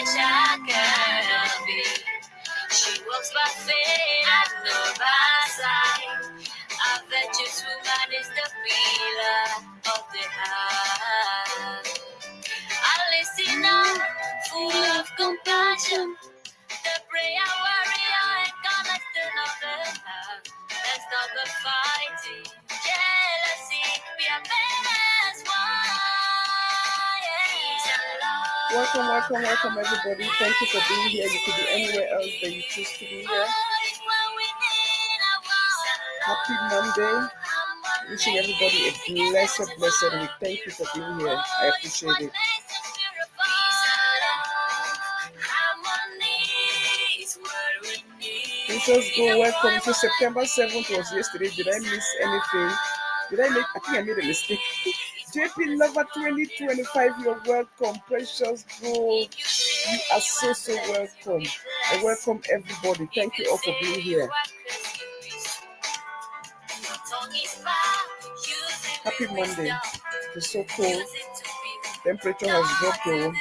She walks by faith and no by sight. A virtuous woman is the pillar of the heart. A listener full of compassion. The prayer warrior and cornerstone of the heart. Let's stop the fighting, jealousy, we are better as one. Welcome, everybody. Thank you for being here. You could be anywhere else that you choose to be here. Happy Monday. Wishing everybody a blessed week. Thank you for being here. I appreciate it. Let's go. Welcome. So September 7th was yesterday. Did I miss anything? I think I made a mistake. JP Lover 2025, you're welcome. Precious Grove, you are so welcome. I welcome everybody. Thank you all for being here. Happy Monday. It's so cold. Temperature has dropped though.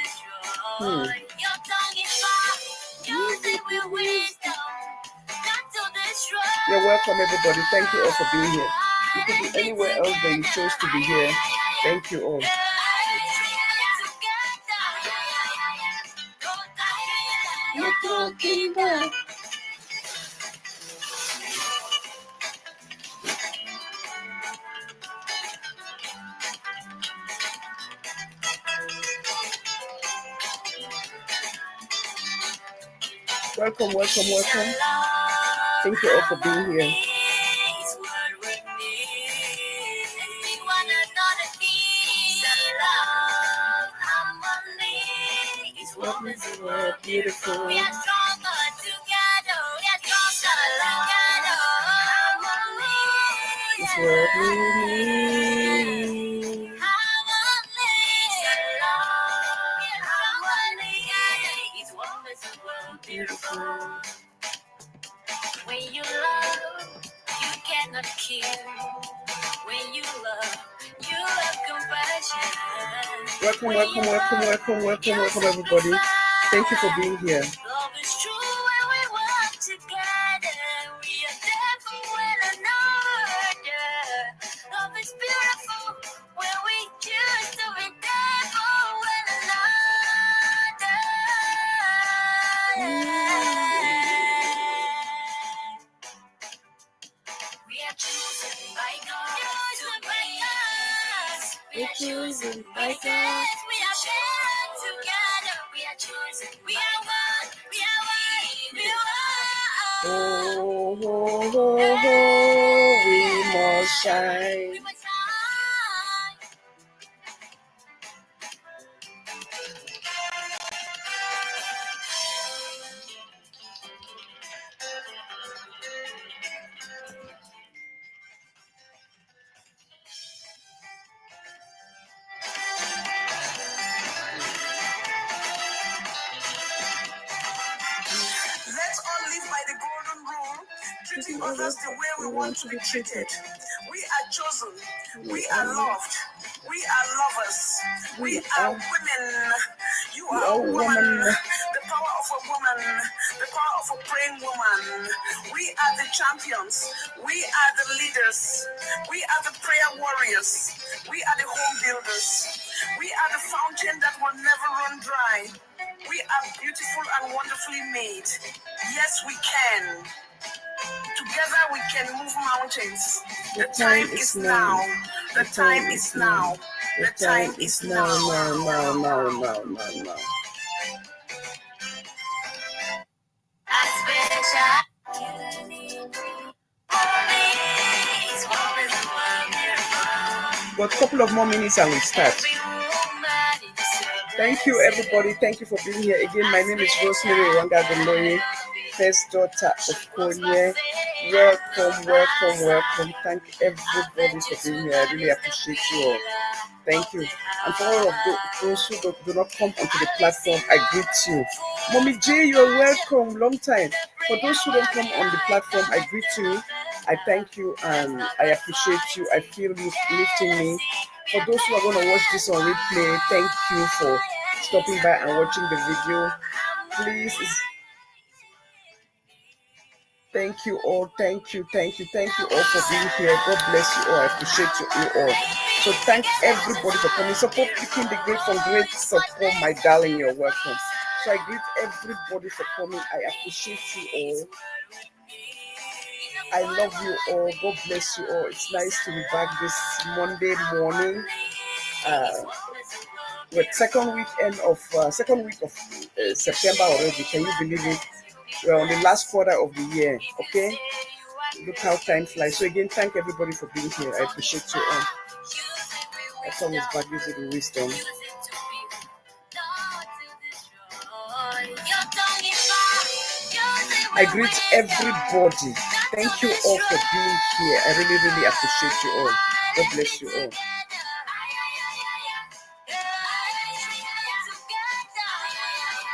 You're welcome, everybody. Thank you all for being here. You could be anywhere else that you chose to be here. Thank you all. You're talking about. Welcome. Thank you all for being here. Beautiful. We are stronger together. It's what we need. Beautiful. When you love, you cannot kill. When you love, you have compassion. Welcome, everybody. Thank you for being here. Love is true when we work together. We are there for one another. Love is beautiful when we choose to be there for one another. We are chosen by God. We are chosen by God. We are shared together. We are chosen. We are one. We are one. We must shine. Treating others the way we want to be treated. We are chosen. We are loved. We are lovers. We are women. You are a woman. The power of a woman. The power of a praying woman. We are the champions. We are the leaders. We are the prayer warriors. We are the home builders. We are the fountain that will never run dry. We are beautiful and wonderfully made. Yes, we can. Together we can move mountains. The time is now. The time is now. The time is now. Got a couple of more minutes and we'll start. Thank you, everybody. Thank you for being here again. My name is Rosemary Wangadeloye, first daughter of Konye. Welcome. Thank everybody for being here. I really appreciate you all. Thank you. And for all of those who do not come onto the platform, I greet you. Mommy J, you are welcome. Long time. For those who don't come on the platform, I greet you. I thank you and I appreciate you. I feel you lifting me. For those who are going to watch this on replay, thank you for stopping by and watching the video. Please, thank you all. Thank you all for being here. God bless you all. I appreciate you all. So thank everybody for coming. Support Picking the Great from Great Support, my darling. You're welcome. So I greet everybody for coming. I appreciate you all. I love you all. God bless you all. It's nice to be back this Monday morning. With second week of September already. Can you believe it? We're on the last quarter of the year. Okay. Look how time flies. So again, thank everybody for being here. I appreciate you all. My tongue is back using the wisdom. I greet everybody. Thank you all for being here. I really, really appreciate you all. God bless you all.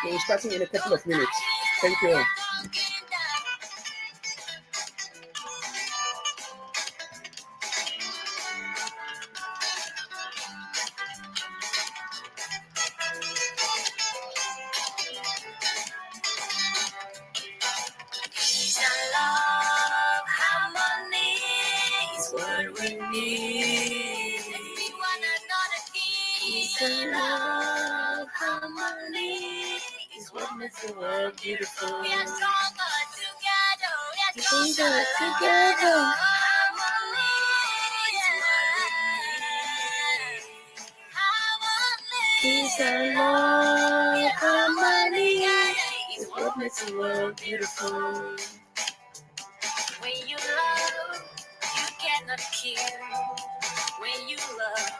We're starting in a couple of minutes. Thank you all. Love, harmony is what makes the world beautiful. We are stronger together. We are stronger together. Peace and love, harmony is what makes the world beautiful. When you love, you cannot kill. When you love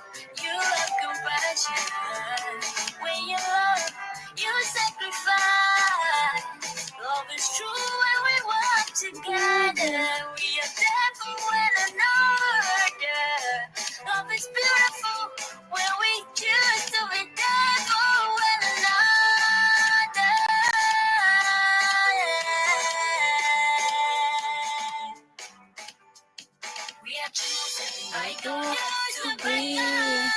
compassion. When you love, you sacrifice. Love is true when we work together. We are there for one another. Love is beautiful when we choose to be there for one another. We are chosen by God to bring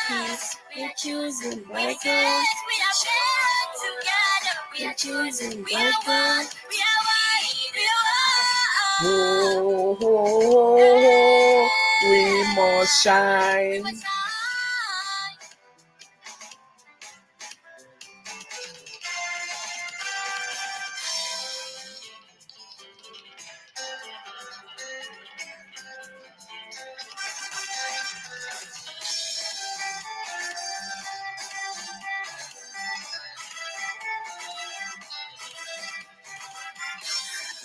peace. We are chosen by God. We are shared together. We are chosen by God. We are white. We must shine.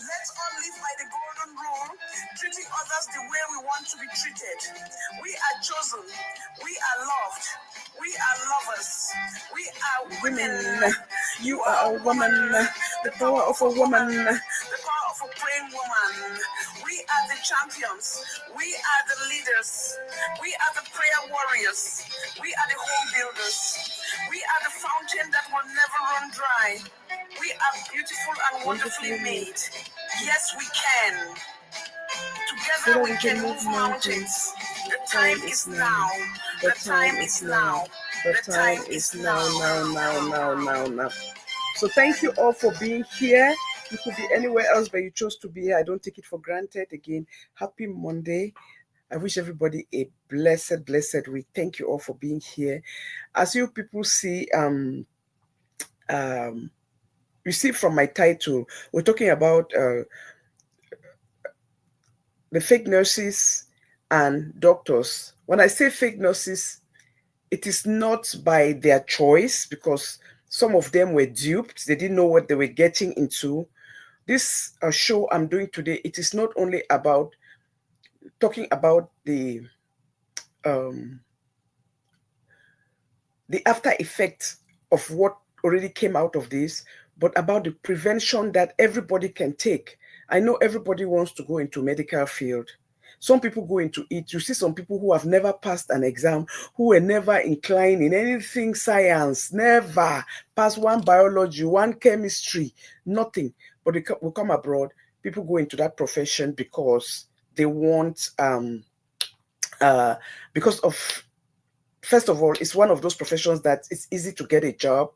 Let's all live by the golden rule, treating others the way we want to be treated. We are chosen. We are loved. We are lovers. We are women. You are a woman. The power of a woman. The power of a praying woman. We are the champions. We are the leaders. We are the prayer warriors. We are the home builders. We are the fountain that will never run dry. We are beautiful and wonderfully made. Yes, we can. Together we can move mountains. The time is now. The time is now. The time is now. So thank you all for being here. You could be anywhere else, but you chose to be here. I don't take it for granted. Again, happy Monday. I wish everybody a blessed week. Thank you all for being here. As you people see, you see from my title, we're talking about the fake nurses and doctors. When I say fake nurses, it is not by their choice, because some of them were duped. They didn't know what they were getting into. This show I'm doing today, it is not only about talking about the after effect of what already came out of this, but about the prevention that everybody can take. I know everybody wants to go into medical field. Some people go into it. You see some people who have never passed an exam, who were never inclined in anything science, never passed one biology, one chemistry, nothing. But they will come abroad. People go into that profession because they want, because of, first of all, it's one of those professions that it's easy to get a job.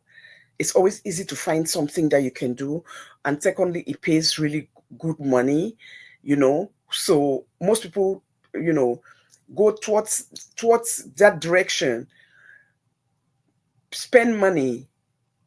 it's always easy to find something that you can do. And secondly, it pays really good money, you know. So most people, you know, go towards that direction, spend money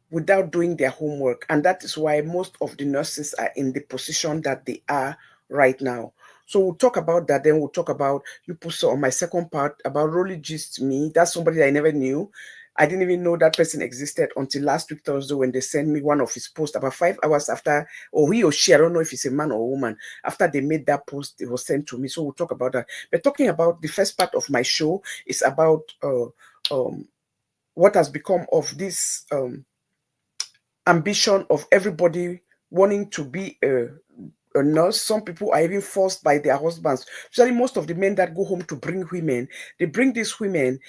without doing their homework. And that is why most of the nurses are in the position that they are right now. So we'll talk about that. Then we'll talk about, you put on my second part about Rolly Gist Me. That's somebody I never knew. I didn't even know that person existed until last week Thursday when they sent me one of his posts about 5 hours after, or he or she, I don't know if it's a man or a woman, after they made that post, it was sent to me. So we'll talk about that. But talking about the first part of my show is about what has become of this ambition of everybody wanting to be a nurse. Some people are even forced by their husbands. Especially most of the men that go home to bring women, they bring these women,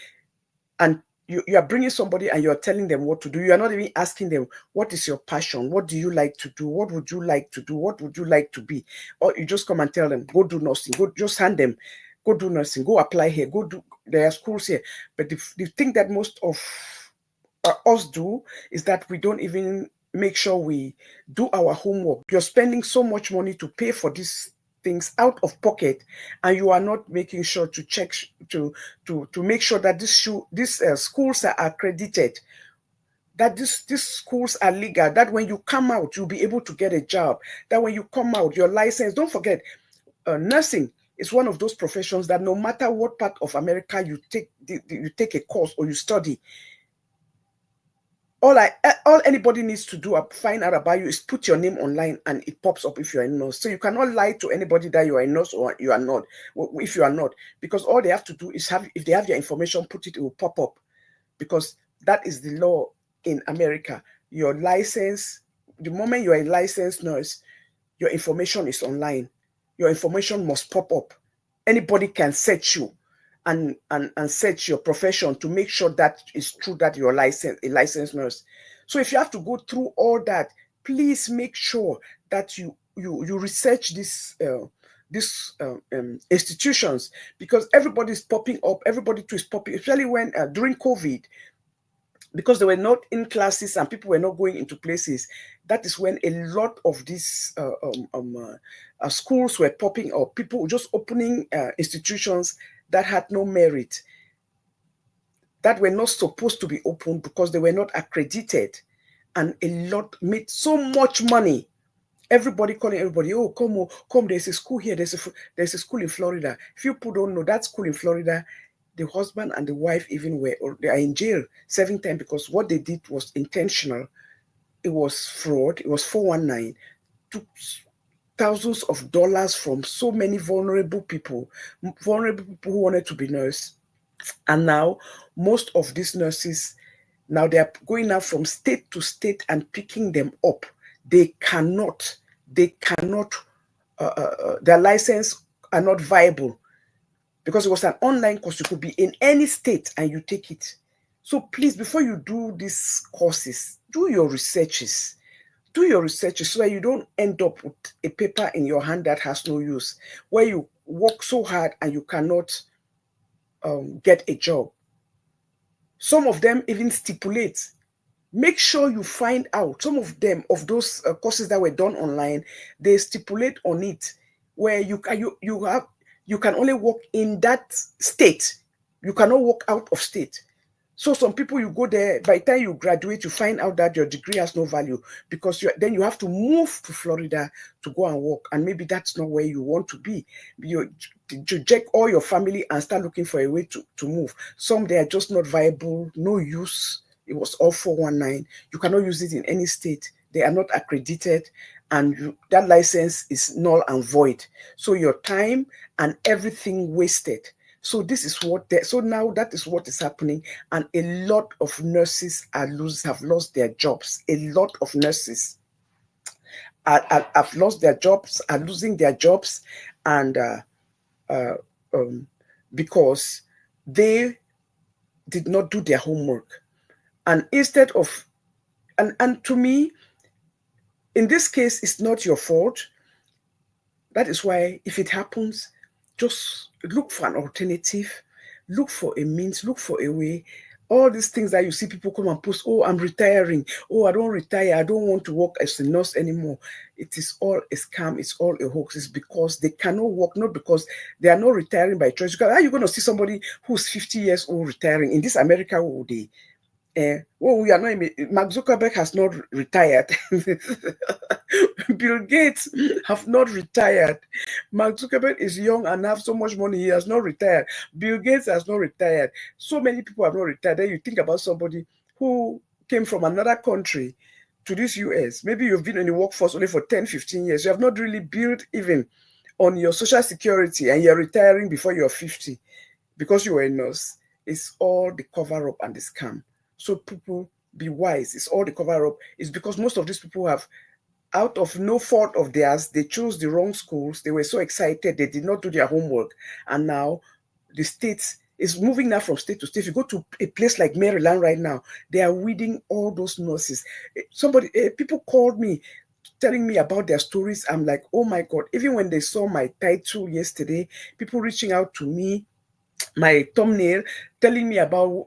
and you are bringing somebody and you're telling them what to do. You are not even asking them, what is your passion? What do you like to do? What would you like to do? What would you like to be? Or you just come and tell them, go do nursing. Go, just hand them, go do nursing. Go apply here. Go do, there are schools here. But the thing that most of us do is that we don't even make sure we do our homework. You're spending so much money to pay for these things out of pocket, and you are not making sure to check to make sure that these schools are accredited, that these schools are legal, that when you come out you'll be able to get a job, that when you come out your license. Don't forget, nursing is one of those professions that no matter what part of America you take a course or you study, all anybody needs to do find out about you is put your name online and it pops up if you're a nurse. So you cannot lie to anybody that you are a nurse or you are not, if you are not, because all they have to do is if they have your information, put it will pop up, because that is the law in America. Your license, the moment you're a licensed nurse, your information is online. Your information must pop up. Anybody can search you and search your profession to make sure that it's true that you're a licensed nurse. So if you have to go through all that, please make sure that you research these institutions, because everybody is popping up. Everybody too is popping, especially when during COVID, because they were not in classes and people were not going into places. That is when a lot of these schools were popping up. People just opening institutions that had no merit, that were not supposed to be opened because they were not accredited, and a lot made so much money. Everybody calling everybody, oh, come, there's a school here, there's a school in Florida. If people don't know, that school in Florida, the husband and the wife they are in jail 7 times because what they did was intentional. It was fraud. It was 419. Took thousands of dollars from so many vulnerable people who wanted to be nurses. And now most of these nurses, now they are going out from state to state and picking them up. They cannot, their license are not viable, because it was an online course. You could be in any state and you take it. So please, before you do these courses, do your researches. Do your researches so that you don't end up with a paper in your hand that has no use, where you work so hard and you cannot get a job. Some of them even stipulate. Make sure you find out. Some of them, of those courses that were done online, they stipulate on it where you can only work in that state. You cannot work out of state. So some people, you go there, by the time you graduate, you find out that your degree has no value, because then you have to move to Florida to go and work. And maybe that's not where you want to be. You check all your family and start looking for a way to move. Some, they are just not viable, no use. It was all 419. You cannot use it in any state. They are not accredited, and that license is null and void. So your time and everything wasted. So this is so now that is what is happening, and a lot of nurses have lost their jobs. A lot of nurses have lost their jobs, are losing their jobs, and because they did not do their homework. And instead of, and to me, in this case, it's not your fault. That is why, if it happens, just look for an alternative, look for a means, look for a way. All these things that you see people come and post, oh, I'm retiring. Oh, I don't retire. I don't want to work as a nurse anymore. It is all a scam. It's all a hoax. It's because they cannot work, not because they are not retiring by choice. How are you going to see somebody who's 50 years old retiring? In this America, will they? Well, we are not. Mark Zuckerberg has not retired. Bill Gates have not retired. Mark Zuckerberg is young and have so much money. He has not retired. Bill Gates has not retired. So many people have not retired. Then you think about somebody who came from another country to this US. Maybe you've been in the workforce only for 10, 15 years. You have not really built even on your social security and you're retiring before you're 50 because you were a nurse. It's all the cover up and the scam. So people, be wise. It's all the cover up. It's because most of these people have, out of no fault of theirs, they chose the wrong schools. They were so excited. They did not do their homework. And now the states is moving now from state to state. If you go to a place like Maryland right now, they are weeding all those nurses. People called me telling me about their stories. I'm like, oh my God. Even when they saw my title yesterday, people reaching out to me, my thumbnail, telling me about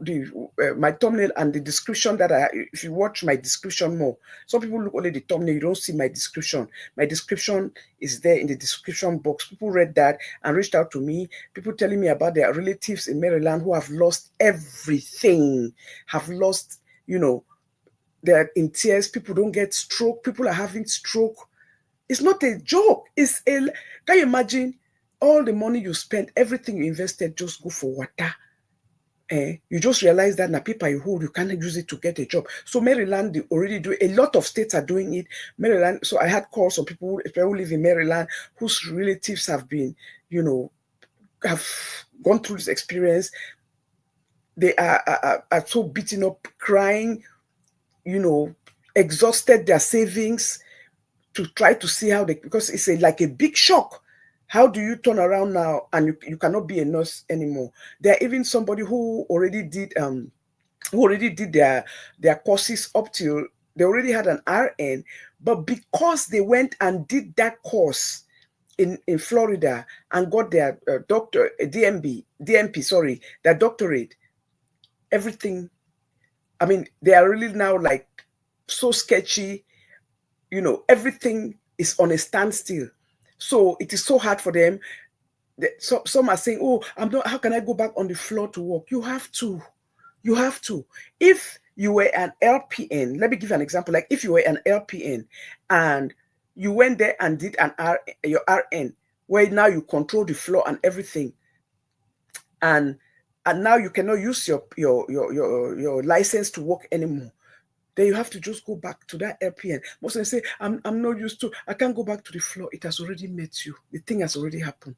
my thumbnail and the description that if you watch my description more, some people look only the thumbnail, you don't see my description. My description is there in the description box. People read that and reached out to me. People telling me about their relatives in Maryland who have lost everything, have lost, they're in tears. People don't get stroke. People are having stroke. It's not a joke. Can you imagine? All the money you spent, everything you invested, just go for water. You just realize that na paper you hold, you can't use it to get a job. So Maryland, they already do. A lot of states are doing it. Maryland. So I had calls from people who live in Maryland whose relatives have been, have gone through this experience. They are so beaten up, crying, exhausted their savings to try to see how because it's like a big shock. How do you turn around now and you cannot be a nurse anymore? There are even somebody who already did their courses up till they already had an RN, but because they went and did that course in Florida and got their DMP, their doctorate, everything. I mean, they are really now like so sketchy, everything is on a standstill. So it is so hard for them. Some are saying, oh, how can I go back on the floor to work? You have to. If you were an LPN, let me give you an example. Like if you were an LPN and you went there and did your RN, where now you control the floor and everything, and now you cannot use your license to work anymore, then you have to just go back to that LPN. Most of them say, I'm not used to, I can't go back to the floor. It has already met you. The thing has already happened.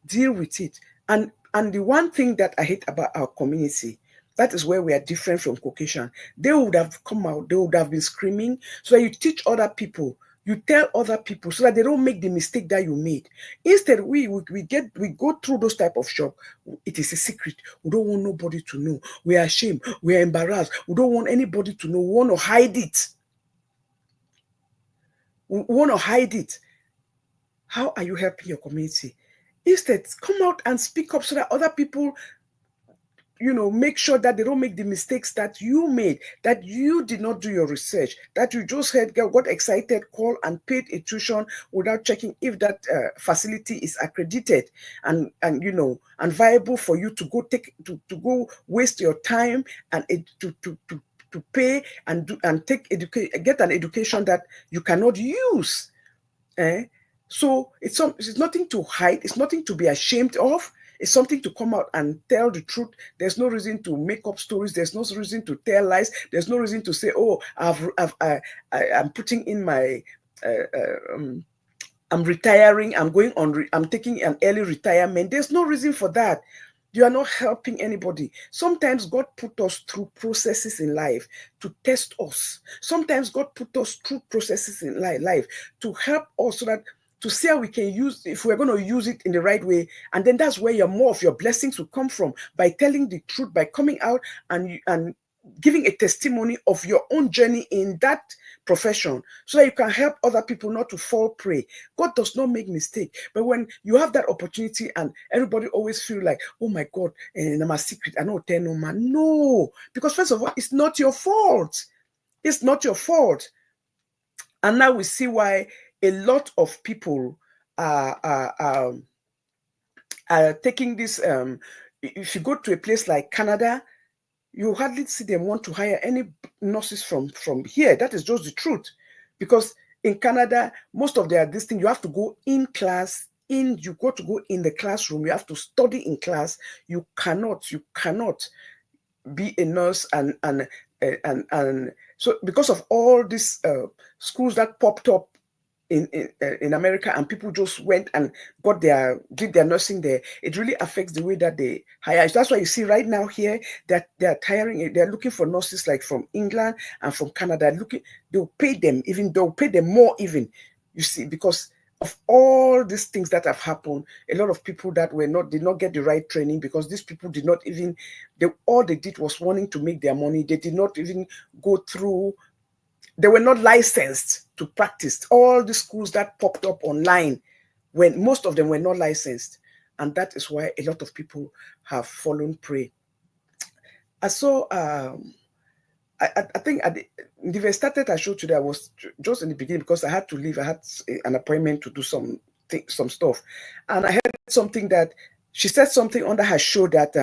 Deal with it. And the one thing that I hate about our community, that is where we are different from Caucasian. They would have come out, they would have been screaming, so that you teach other people, you tell other people so that they don't make the mistake that you made. Instead, we go through those type of shock. It is a secret. We don't want nobody to know. We are ashamed. We are embarrassed. We don't want anybody to know. We want to hide it. We want to hide it. How are you helping your community? Instead, come out and speak up so that other people, make sure that they don't make the mistakes that you made, that you did not do your research, that you just got excited, called and paid a tuition without checking if that facility is accredited and viable for you to go go waste your time and to pay and get an education that you cannot use. So it's nothing to hide. It's nothing to be ashamed of. It's something to come out and tell the truth. There's no reason to make up stories. There's no reason to tell lies. There's no reason to say, oh, I'm putting in my, I'm retiring. I'm taking an early retirement. There's no reason for that. You are not helping anybody. Sometimes God put us through processes in life to test us. Sometimes God put us through processes in life to help us so that to see how we can use, if we're going to use it in the right way. And then that's where more of your blessings will come from, by telling the truth, by coming out and giving a testimony of your own journey in that profession so that you can help other people not to fall prey. God does not make mistake. But when you have that opportunity and everybody always feel like, oh my God, and I'm a secret, I don't tell no man. No, because first of all, it's not your fault. It's not your fault. And now we see why a lot of people are taking this. If you go to a place like Canada, you hardly see them want to hire any nurses from here. That is just the truth. Because in Canada, most of this thing, you have to go in class, you got to go in the classroom, you have to study in class. You cannot be a nurse and so because of all these schools that popped up in America, and people just went and did their nursing there, it really affects the way that they hire. That's why you see right now here that they're looking for nurses like from England and from Canada. They'll pay them more even, you see, because of all these things that have happened. A lot of people that did not get the right training, because these people did not even, all they did was wanting to make their money. They did not even go through. They were not licensed to practice. All the schools that popped up online, when most of them were not licensed. And that is why a lot of people have fallen prey. I saw, I think the started I showed today, I was just in the beginning because I had to leave. I had an appointment to do some stuff. And I heard something that, she said something under her show that,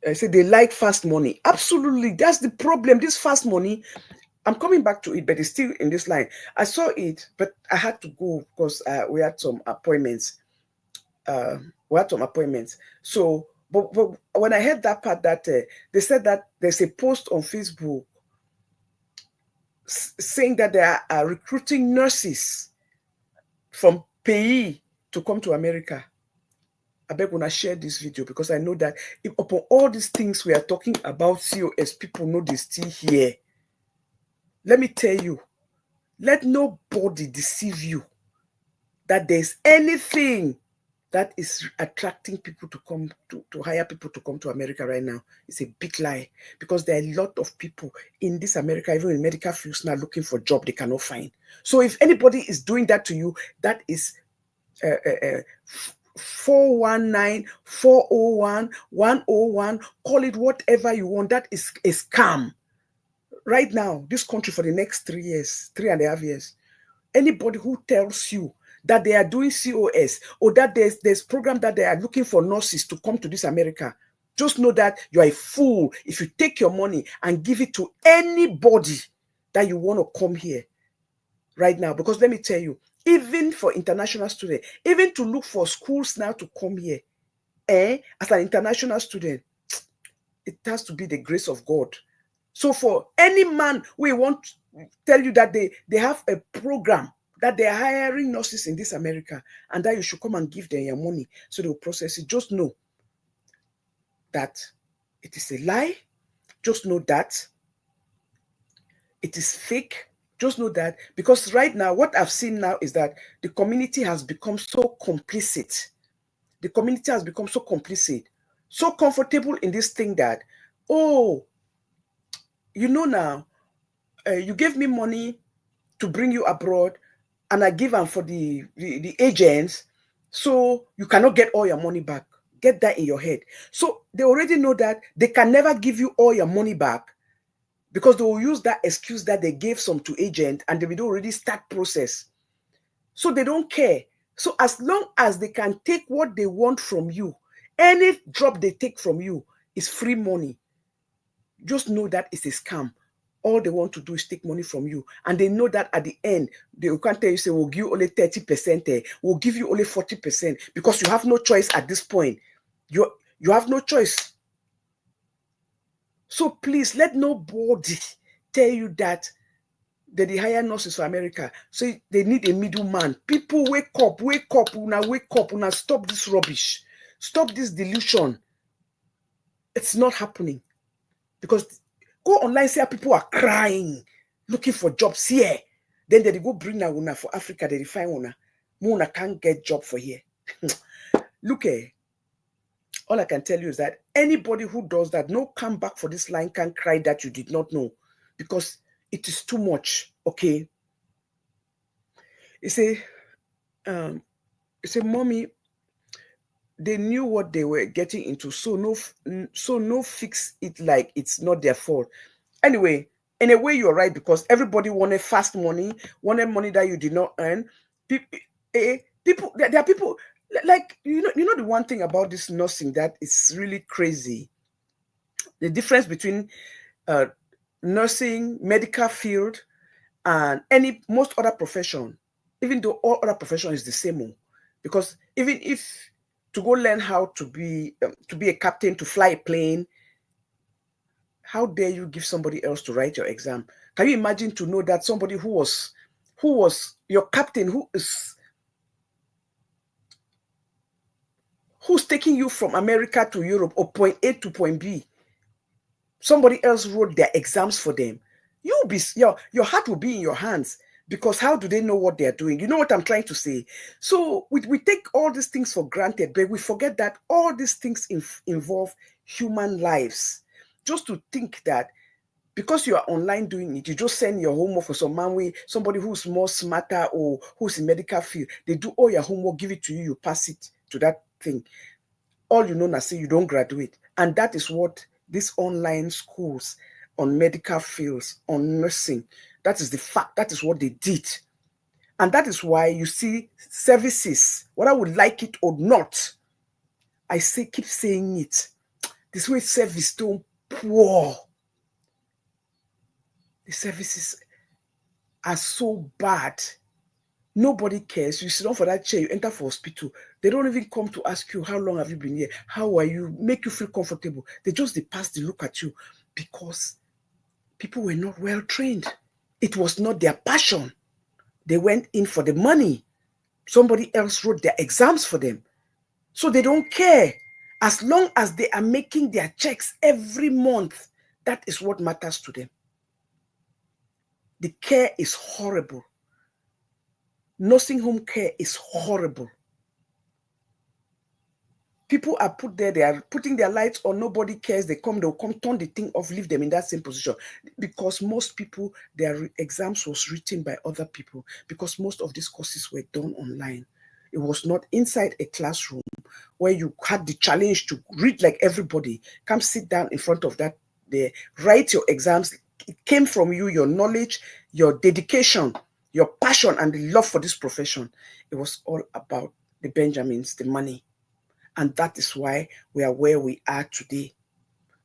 I said they like fast money. Absolutely, that's the problem. This fast money, I'm coming back to it, but it's still in this line. I saw it, but I had to go because we had some appointments. So, but when I heard that part, that they said that there's a post on Facebook saying that they are recruiting nurses from PE to come to America. I beg when I share this video, because I know that if upon all these things we are talking about COS, people know they still here. Let me tell you, let nobody deceive you that there's anything that is attracting people to come to hire people to come to America right now. It's a big lie, because there are a lot of people in this America, even in medical fields now, looking for a job they cannot find. So if anybody is doing that to you, that is 419, 401, 101, call it whatever you want. That is a scam. Right now, this country for the next 3.5 years, anybody who tells you that they are doing COS or that there's program that they are looking for nurses to come to this America, just know that you are a fool if you take your money and give it to anybody that you want to come here right now. Because let me tell you, even for international students, even to look for schools now to come here, as an international student, it has to be the grace of God. So for any man, we want to tell you that they have a program that they are hiring nurses in this America, and that you should come and give them your money so they will process it. Just know that it is a lie. Just know that it is fake. Just know that, because right now, what I've seen now is that the community has become so complicit. The community has become so complicit, so comfortable in this thing that, oh, you know now, you gave me money to bring you abroad, and I give them for the agents, so you cannot get all your money back. Get that in your head. So they already know that they can never give you all your money back, because they will use that excuse that they gave some to agent, and they will already start process. So they don't care. So as long as they can take what they want from you, any drop they take from you is free money. Just know that it's a scam. All they want to do is take money from you. And they know that at the end, they can't tell you, say, we'll give you only 30%, we'll give you only 40%, because you have no choice at this point. You have no choice. So please, let nobody tell you that they hire nurses for America, so they need a middleman. People, wake up, una stop this rubbish. Stop this delusion. It's not happening. Because go online, see how people are crying, looking for jobs here. Then they go bring una for Africa, they find una. Una can't get job for here. Look, All I can tell you is that anybody who does that, no come back for this line, can cry that you did not know, because it is too much. Okay. You say, mommy, they knew what they were getting into, so no fix it like it's not their fault. Anyway, in a way, you're right, because everybody wanted fast money, wanted money that you did not earn. People, there are people like, you know the one thing about this nursing that is really crazy, the difference between nursing, medical field, and most other profession, even though all other profession is the same, because even if to go learn how to be a captain, to fly a plane, how dare you give somebody else to write your exam? Can you imagine to know that somebody who was your captain, who's taking you from America to Europe, or point A to point B, somebody else wrote their exams for them? Your heart will be in your hands, because how do they know what they're doing? You know what I'm trying to say? So we take all these things for granted, but we forget that all these things involve human lives. Just to think that because you are online doing it, you just send your homework for somebody who's more smarter or who's in medical field, they do all your homework, give it to you, you pass it to that thing. All you know now, say you don't graduate. And that is what these online schools on medical fields, on nursing, that is the fact, that is what they did. And that is why you see services, whether we like it or not, I keep saying it, this way service don't poor. The services are so bad. Nobody cares. You sit down for that chair, you enter for hospital. They don't even come to ask you, how long have you been here? How are you? Make you feel comfortable. They pass the look at you, because people were not well trained. It was not their passion. They went in for the money. Somebody else wrote their exams for them. So they don't care. As long as they are making their checks every month, that is what matters to them. The care is horrible. Nursing home care is horrible. People are put there, they are putting their lights on, nobody cares. They'll come, turn the thing off, leave them in that same position. Because most people, their exams was written by other people, because most of these courses were done online. It was not inside a classroom where you had the challenge to read like everybody. Come sit down in front of that, there, write your exams. It came from you, your knowledge, your dedication, your passion, and the love for this profession. It was all about the Benjamins, the money. And that is why we are where we are today.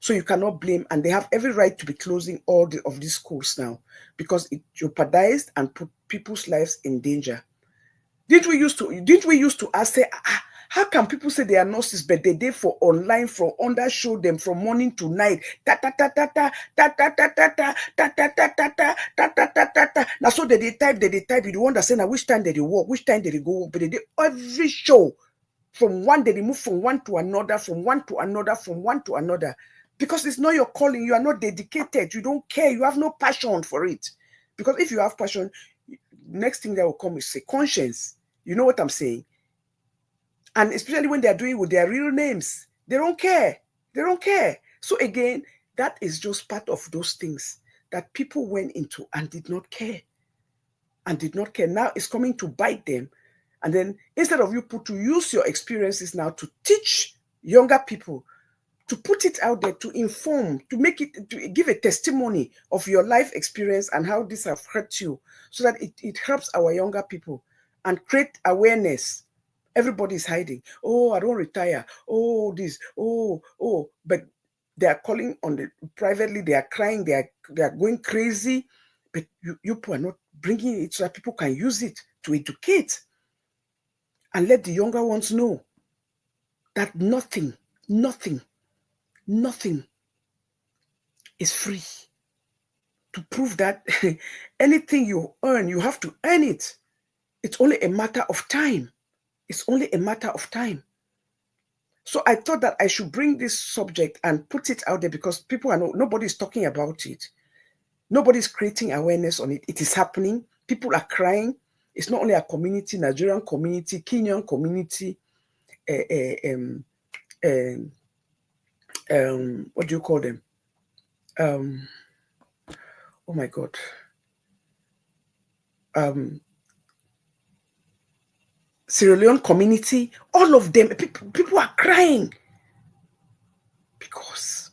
So you cannot blame, and they have every right to be closing all of these schools now, because it jeopardized and put people's lives in danger. Didn't we used to ask, say, how can people say they are nurses, but they did for online, from undershow them from morning to night? Ta ta ta ta ta ta ta ta ta ta ta ta ta ta ta ta ta ta ta. Now so they type. You the one that say now which time did they work, which time did they go, but they did every show. From one, they move from one to another, from one to another, from one to another. Because it's not your calling. You are not dedicated. You don't care. You have no passion for it. Because if you have passion, next thing that will come is say conscience. You know what I'm saying? And especially when they're doing with their real names, they don't care. They don't care. So again, that is just part of those things that people went into and did not care. And did not care. Now it's coming to bite them. And then instead of you to use your experiences now to teach younger people, to put it out there, to inform, to give a testimony of your life experience and how this have hurt you, so that it helps our younger people and create awareness. Everybody is hiding. Oh, I don't retire. Oh, this. Oh. But they are calling on the privately. They are crying. They are going crazy. But you people are not bringing it so that people can use it to educate. And let the younger ones know that nothing is free. To prove that anything you earn, you have to earn it. It's only a matter of time. It's only a matter of time. So I thought that I should bring this subject and put it out there, because people nobody's talking about it. Nobody's creating awareness on it. It is happening. People are crying. It's not only a community, Nigerian community, Kenyan community, what do you call them? Oh my God. Sierra Leone community, all of them, people are crying because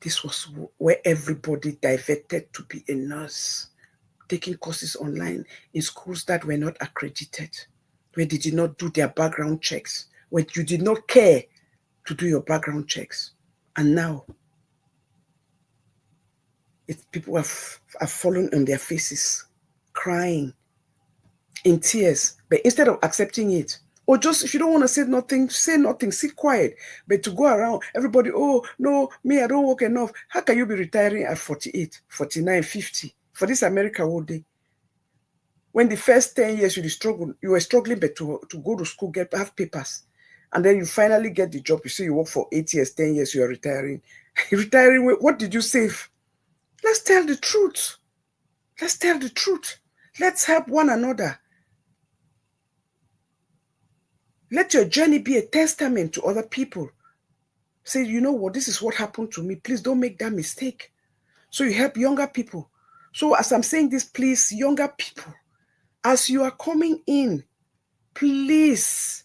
this was where everybody diverted to be a nurse, taking courses online in schools that were not accredited, where they did not do their background checks, where you did not care to do your background checks. And now, people have fallen on their faces, crying, in tears. But instead of accepting it, or just, if you don't want to say nothing, sit quiet. But to go around, everybody, oh, no, me, I don't work enough. How can you be retiring at 48, 49, 50 for this America all day? When the first 10 years you were struggling but to go to school, have papers. And then you finally get the job. You say you work for 8 years, 10 years, you are retiring. Retiring, what did you save? Let's tell the truth. Let's tell the truth. Let's help one another. Let your journey be a testament to other people. Say, you know what, this is what happened to me. Please don't make that mistake. So you help younger people. So as I'm saying this, please, younger people, as you are coming in, please,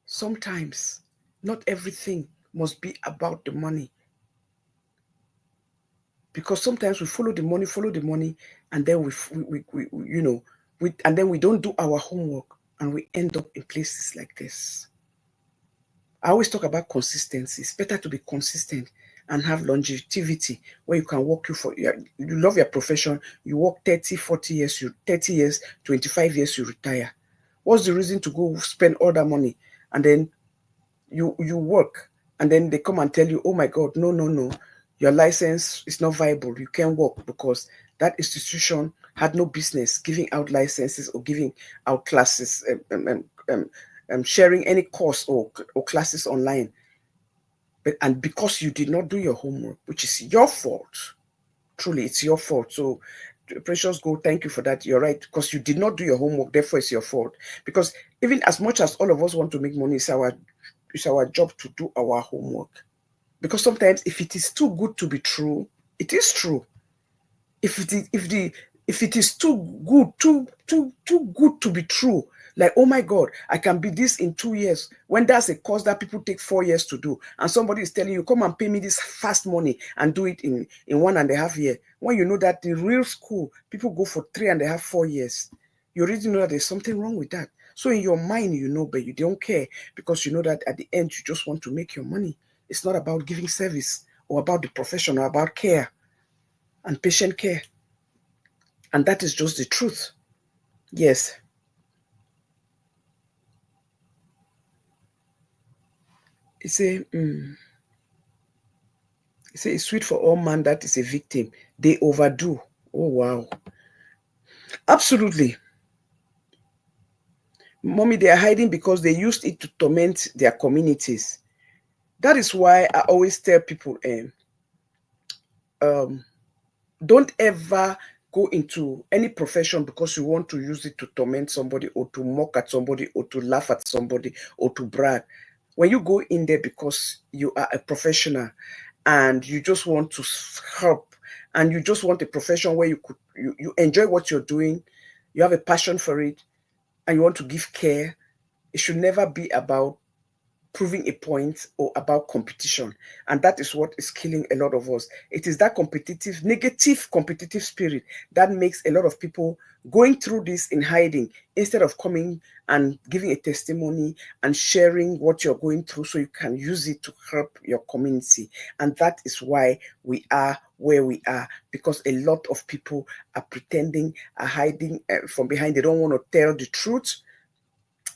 sometimes not everything must be about the money. Because sometimes we follow the money, and then and then we don't do our homework, and we end up in places like this. I always talk about consistency. It's better to be consistent and have longevity, where you can work, you love your profession, you work 30, 40 years, 30 years, 25 years, you retire. What's the reason to go spend all that money and then you work, and then they come and tell you, oh my God, no, your license is not viable, you can't work, because that institution had no business giving out licenses or giving out classes, sharing any course or classes online. And because you did not do your homework, which is your fault, truly, it's your fault. So, Precious Gold, thank you for that. You're right, because you did not do your homework, therefore it's your fault. Because even as much as all of us want to make money, it's our job to do our homework. Because sometimes if it is too good to be true, it is true. If it is too good to be true, like, oh my God, I can be this in 2 years, when that's a course that people take 4 years to do, and somebody is telling you, come and pay me this fast money and do it in 1.5 years, when you know that the real school, people go for 3.5, 4 years, you already know that there's something wrong with that. So in your mind, you know, but you don't care, because you know that at the end, you just want to make your money. It's not about giving service or about the profession or about care and patient care. And that is just the truth. Yes. It's sweet for all man that is a victim. They overdo. Oh, wow. Absolutely. Mommy, they are hiding because they used it to torment their communities. That is why I always tell people, don't ever go into any profession because you want to use it to torment somebody or to mock at somebody or to laugh at somebody or to brag. When you go in there because you are a professional and you just want to help, and you just want a profession where you enjoy what you're doing, you have a passion for it, and you want to give care, it should never be about proving a point or about competition. And that is what is killing a lot of us. It is that negative competitive spirit that makes a lot of people going through this in hiding, instead of coming and giving a testimony and sharing what you're going through so you can use it to help your community. And that is why we are where we are, because a lot of people are pretending, are hiding from behind. They don't want to tell the truth.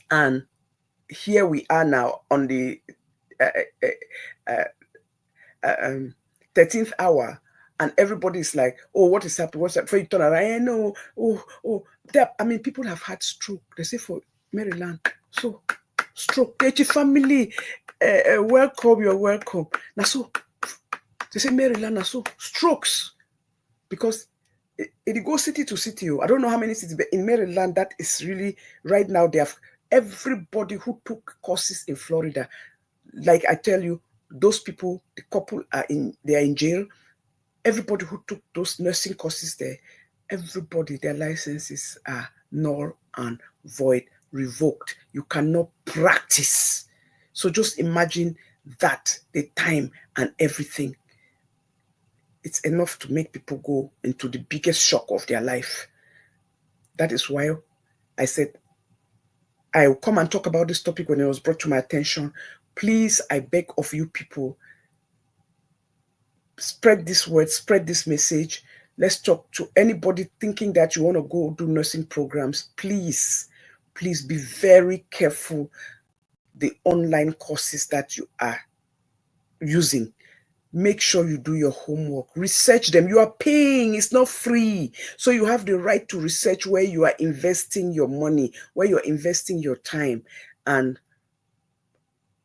And here we are now on the 13th hour, and everybody's like, oh, what is happening? What's that? For you turn around, I mean, people have had stroke. They say for Maryland, so stroke, family, welcome, you're welcome. Now, so they say Maryland, now so strokes, because it goes city to city. I don't know how many cities, but in Maryland, that is really right now. Everybody who took courses in Florida, like I tell you, those people, the couple they are in jail. Everybody who took those nursing courses there, everybody, their licenses are null and void, revoked. You cannot practice. So just imagine that, the time and everything. It's enough to make people go into the biggest shock of their life. That is why I said I will come and talk about this topic when it was brought to my attention. Please, I beg of you people, spread this word, spread this message. Let's talk to anybody thinking that you want to go do nursing programs. Please, please be very careful the online courses that you are using. Make sure you do your homework. Research them. You are paying. It's not free. So you have the right to research where you are investing your money, where you're investing your time. And,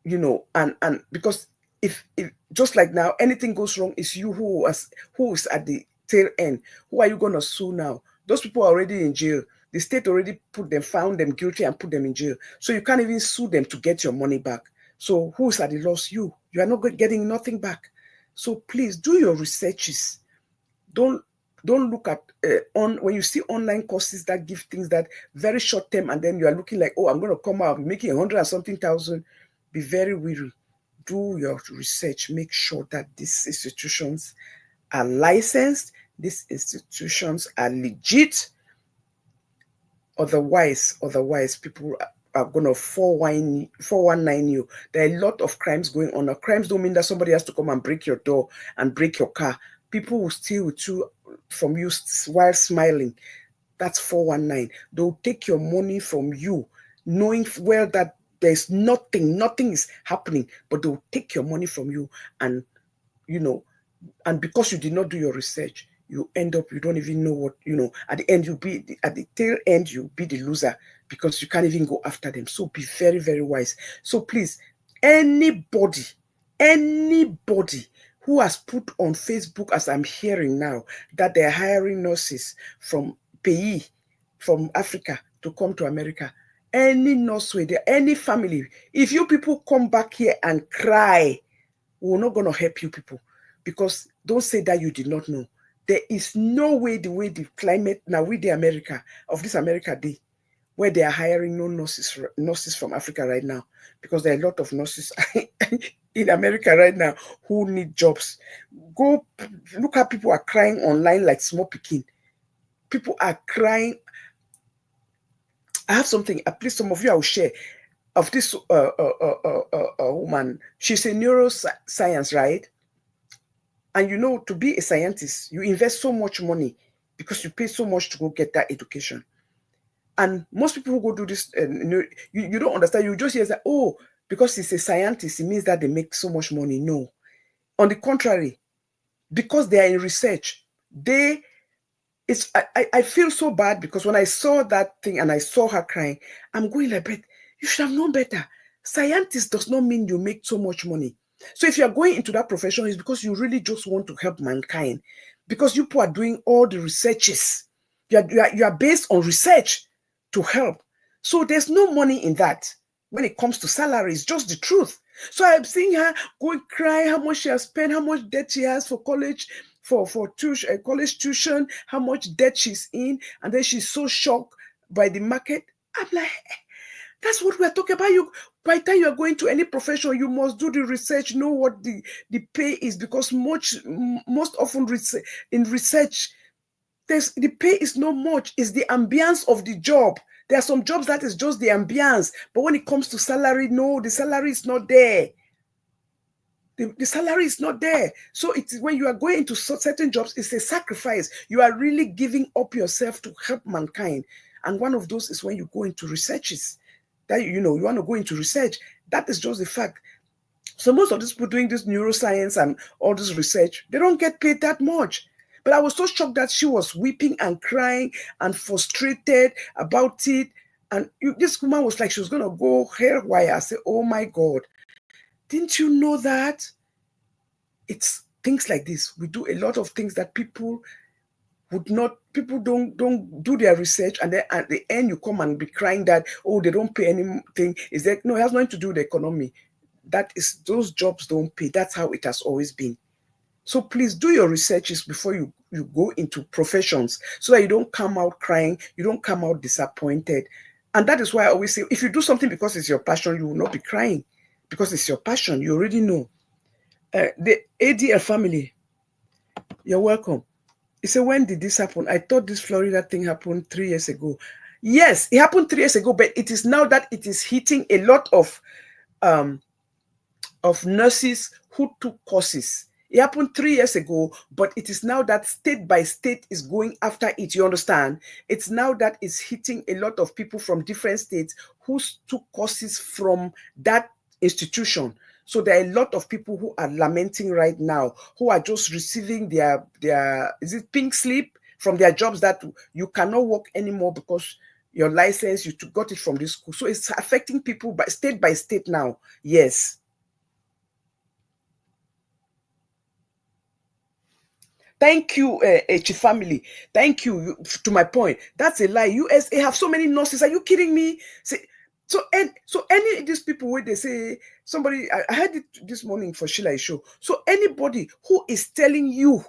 you know, and because if just like now, anything goes wrong, it's you who is at the tail end. Who are you going to sue now? Those people are already in jail. The state already found them guilty and put them in jail. So you can't even sue them to get your money back. So who's at the loss? You. You are not getting nothing back. So please do your researches. Don't look at when you see online courses that give things that very short term, and then you are looking like, oh, I'm going to come out making 100 and something thousand. Be very wary. Do your research. Make sure that these institutions are licensed. These institutions are legit. Otherwise, people are going to 419 you. There are a lot of crimes going on. Now, crimes don't mean that somebody has to come and break your door and break your car. People will steal with you from you while smiling. That's 419. They'll take your money from you, knowing well that there's nothing is happening, but they'll take your money from you. And, you know, and because you did not do your research, you end up, you don't even know what, you know, at the end, at the tail end, you'll be the loser because you can't even go after them. So be very, very wise. So please, anybody who has put on Facebook, as I'm hearing now, that they're hiring nurses from pays, from Africa to come to America, any nurse way there, any family, if you people come back here and cry, we're not going to help you people, because don't say that you did not know. There is no way, the way the climate now with the America of this America Day, where they are hiring no nurses from Africa right now, because there are a lot of nurses in America right now who need jobs. Go look how people are crying online like small pikin. People are crying. I have something, please, some of you I will share of this woman. She's a neuroscience, right? And you know, to be a scientist, you invest so much money because you pay so much to go get that education. And most people who go do this, you don't understand. You just hear that, oh, because he's a scientist, it means that they make so much money. No. On the contrary, because they are in research, I feel so bad, because when I saw that thing and I saw her crying, I'm going like, but you should have known better. Scientist does not mean you make so much money. So if you're going into that profession, it's because you really just want to help mankind, because you people are doing all the researches. You are based on research to help. So there's no money in that. When it comes to salary, it's just the truth. So I'm seeing her going cry, how much she has spent, how much debt she has for college, for college tuition, how much debt she's in, and then she's so shocked by the market. I'm like, that's what we're talking about. You, by the time you are going to any profession, you must do the research, know what the pay is, because most often in research, the pay is not much. It's the ambience of the job. There are some jobs that is just the ambience, but when it comes to salary, no, the salary is not there. The salary is not there. So it's when you are going into certain jobs, it's a sacrifice. You are really giving up yourself to help mankind. And one of those is when you go into researches. That, you know, you want to go into research. That is just the fact. So most of these people doing this neuroscience and all this research, they don't get paid that much. But I was so shocked that she was weeping and crying and frustrated about it. And this woman was like, she was going to go haywire. I said, oh my God, didn't you know that? It's things like this. We do a lot of things that people people don't do their research, and then at the end you come and be crying that, oh, they don't pay anything. Is that no? It has nothing to do with the economy. That is, those jobs don't pay. That's how it has always been. So please do your researches before you go into professions, so that you don't come out crying, you don't come out disappointed. And that is why I always say, if you do something because it's your passion, you will not be crying, because it's your passion. You already know. The ADL family, you're welcome. He said, when did this happen? I thought this Florida thing happened 3 years ago. Yes, it happened 3 years ago, but it is now that it is hitting a lot of nurses who took courses. It happened 3 years ago, but it is now that state by state is going after it. You understand? It's now that it's hitting a lot of people from different states who took courses from that institution. So there are a lot of people who are lamenting right now, who are just receiving their is it pink slip from their jobs, that you cannot work anymore because your license, you got it from this school. So it's affecting people by state now. Yes. Thank you, H family. Thank you. To my point, that's a lie. USA have so many nurses. Are you kidding me? So any of these people where they say, somebody, I heard it this morning for Sheila show. So anybody who is telling you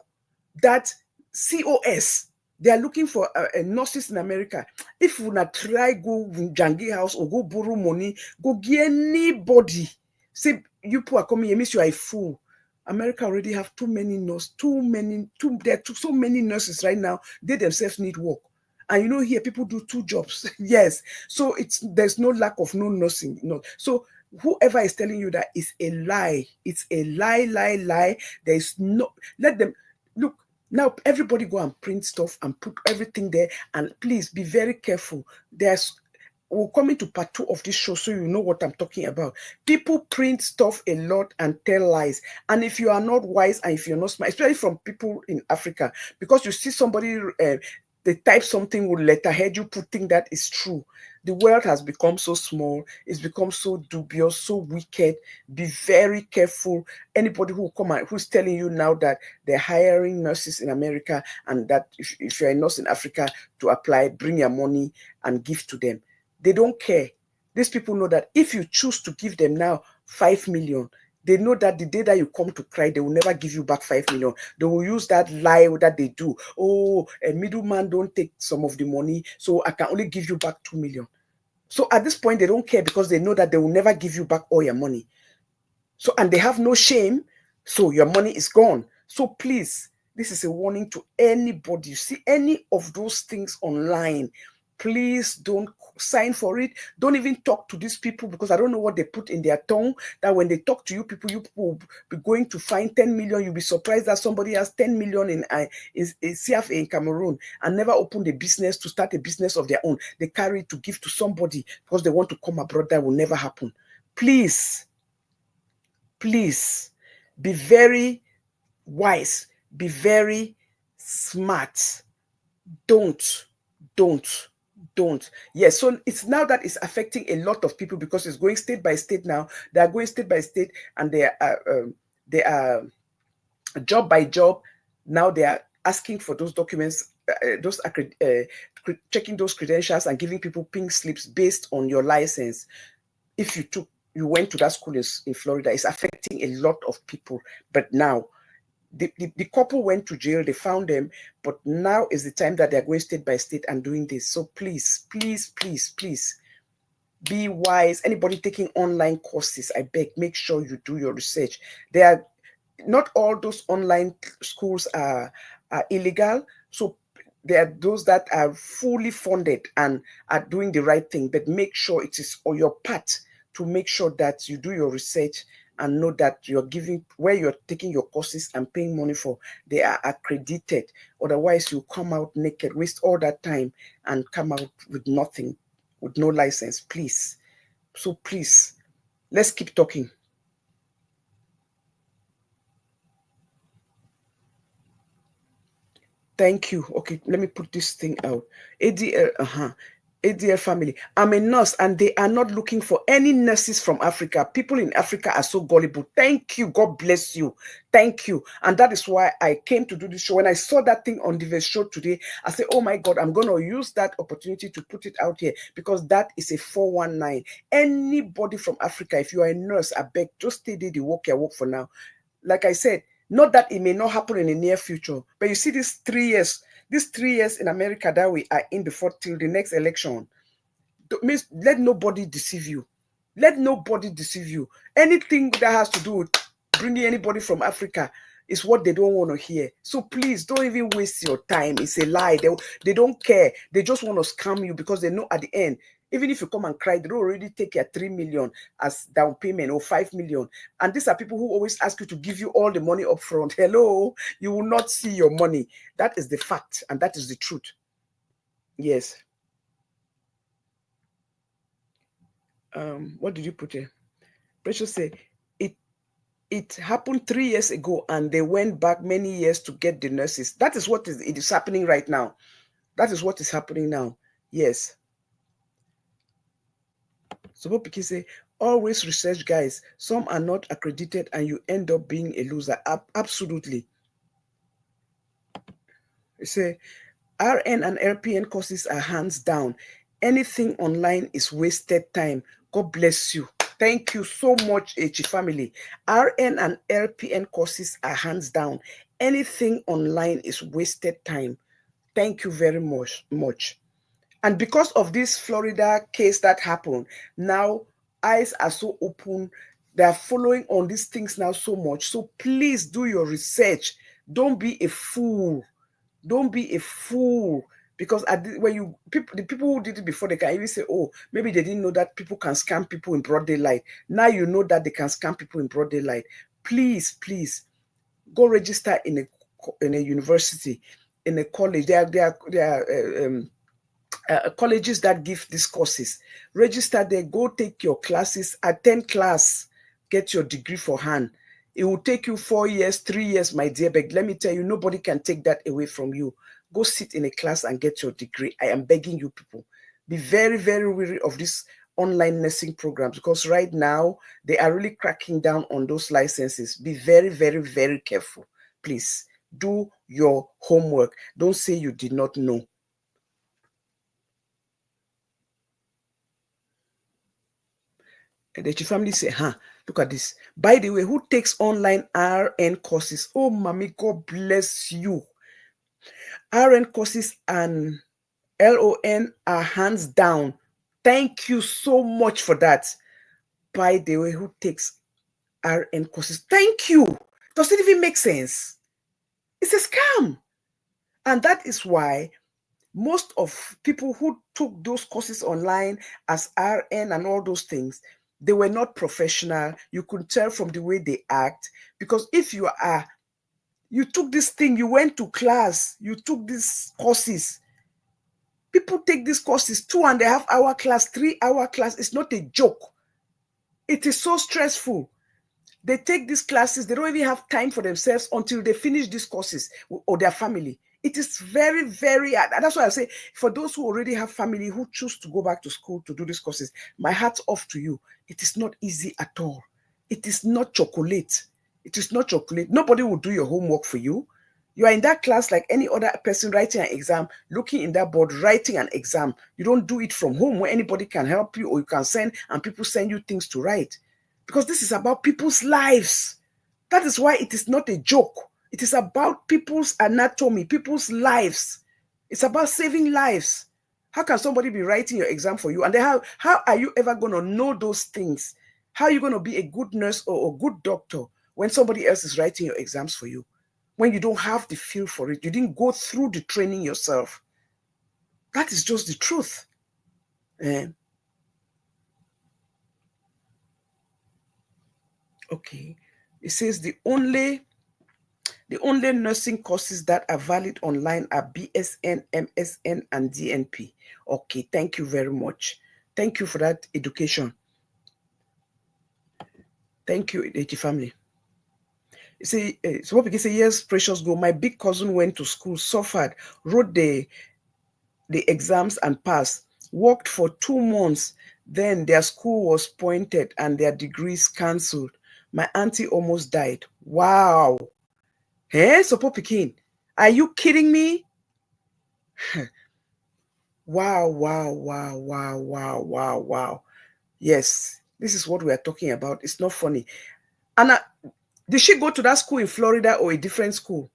that COS, they are looking for nurses in America, if you not try go Jangi house or go borrow money, go get anybody, say you people are coming, it means you are a fool. America already have too many nurses, there are so many nurses right now. They themselves need work. And you know, here people do 2 jobs. Yes. So there's no lack of no nursing. No. So whoever is telling you that is a lie. It's a lie. There's no, let them look. Now everybody go and print stuff and put everything there. And please be very careful. We'll come into part 2 of this show so you know what I'm talking about. People print stuff a lot and tell lies. And if you are not wise and if you're not smart, especially from people in Africa, because you see somebody, they type something with letterhead, you put think that is true. The world has become so small. It's become so dubious, so wicked. Be very careful. Anybody who come out, who's telling you now that they're hiring nurses in America, and that if you're a nurse in Africa to apply, bring your money and give to them. They don't care. These people know that if you choose to give them now 5 million, they know that the day that you come to cry, they will never give you back 5 million. They will use that lie that they do. Oh, a middleman don't take some of the money, so I can only give you back 2 million. So at this point, they don't care, because they know that they will never give you back all your money. So, and they have no shame, so your money is gone. So please, this is a warning to anybody. You see any of those things online, please don't sign for it. Don't even talk to these people, because I don't know what they put in their tongue, that when they talk to you people will be going to find 10 million. You'll be surprised that somebody has 10 million in CFA in Cameroon and never opened a business to start a business of their own. They carry it to give to somebody because they want to come abroad. That will never happen. Please be very wise, be very smart. Don't. Yes, so it's now that it's affecting a lot of people, because it's going state by state now. They are going state by state, and they are job by job. Now they are asking for those documents, checking those credentials and giving people pink slips based on your license. If you went to that school in Florida, it's affecting a lot of people. But now the couple went to jail, they found them, but now is the time that they're going state by state and doing this. So please be wise. Anybody taking online courses, I beg, make sure you do your research. Not all those online schools are illegal. So there are those that are fully funded and are doing the right thing, but make sure it is on your part to make sure that you do your research and know that you're giving, where you're taking your courses and paying money for, they are accredited. Otherwise, you come out naked, waste all that time, and come out with nothing, with no license, please. So please, let's keep talking. Thank you. Okay, let me put this thing out. ADL, dear family, I'm a nurse and they are not looking for any nurses from Africa. People in Africa are so gullible. Thank you. God bless you. Thank you. And that is why I came to do this show. When I saw that thing on the show today, I said, oh my God, I'm going to use that opportunity to put it out here because that is a 419. Anybody from Africa, if you are a nurse, I beg, just stay there, work your work for now. Like I said, not that it may not happen in the near future, but you see these 3 years, in America that we are in before till the next election, let nobody deceive you. Let nobody deceive you. Anything that has to do with bringing anybody from Africa is what they don't want to hear. So please don't even waste your time. It's a lie. They don't care. They just want to scam you because they know at the end, even if you come and cry, they'll already take your 3 million as down payment or 5 million. And these are people who always ask you to give you all the money up front. Hello, you will not see your money. That is the fact, and that is the truth. Yes. What did you put here? Precious said, it happened 3 years ago and they went back many years to get the nurses. That is what it is happening right now. That is what is happening now. Yes. So what Piki say, always research, guys. Some are not accredited and you end up being a loser. Absolutely. They say, RN and LPN courses are hands down. Anything online is wasted time. God bless you. Thank you so much, H family. RN and LPN courses are hands down. Anything online is wasted time. Thank you very much. And because of this Florida case that happened, now eyes are so open. They are following on these things now so much. So please do your research. Don't be a fool. Don't be a fool. Because when the people who did it before, they can even say, oh, maybe they didn't know that people can scam people in broad daylight. Now you know that they can scam people in broad daylight. Please, please, go register in a university, in a college. There are colleges that give these courses. Register there, go take your classes, attend class, get your degree for hand. It will take you 4 years, 3 years, my dear, but let me tell you, nobody can take that away from you. Go sit in a class and get your degree. I am begging you people. Be very, very wary of these online nursing programs because right now, they are really cracking down on those licenses. Be very, very, very careful. Please, do your homework. Don't say you did not know. And the family say, look at this. By the way, who takes online RN courses? Oh, mommy, God bless you. RN courses and LON are hands down. Thank you so much for that. By the way, who takes RN courses? Thank you. Does it even make sense? It's a scam. And that is why most of people who took those courses online as RN and all those things, they were not professional. You could tell from the way they act. Because if you took this thing, you went to class, you took these courses. People take these courses, 2.5 hour class, 3 hour class. It's not a joke. It is so stressful. They take these classes, they don't even have time for themselves until they finish these courses or their family. It is very, very hard. And that's why I say, for those who already have family who choose to go back to school to do these courses, my hat's off to you. It is not easy at all. It is not chocolate. It is not chocolate. Nobody will do your homework for you. You are in that class like any other person writing an exam, looking in that board, writing an exam. You don't do it from home where anybody can help you or you can send and people send you things to write. Because this is about people's lives. That is why it is not a joke. It is about people's anatomy, people's lives. It's about saving lives. How can somebody be writing your exam for you? And then how are you ever going to know those things? How are you going to be a good nurse or a good doctor when somebody else is writing your exams for you? When you don't have the feel for it, you didn't go through the training yourself. That is just the truth. Okay. It says the only nursing courses that are valid online are BSN, MSN, and DNP. Okay, thank you very much. Thank you for that education. Thank you, H family. You see, so what we can say, yes, precious girl. My big cousin went to school, suffered, wrote the exams and passed. Worked for 2 months. Then their school was pointed and their degrees cancelled. My auntie almost died. Wow. Hey, Sopo Pikin, are you kidding me? Wow, wow, wow, wow, wow, wow, wow. Yes, this is what we are talking about. It's not funny. And did she go to that school in Florida or a different school?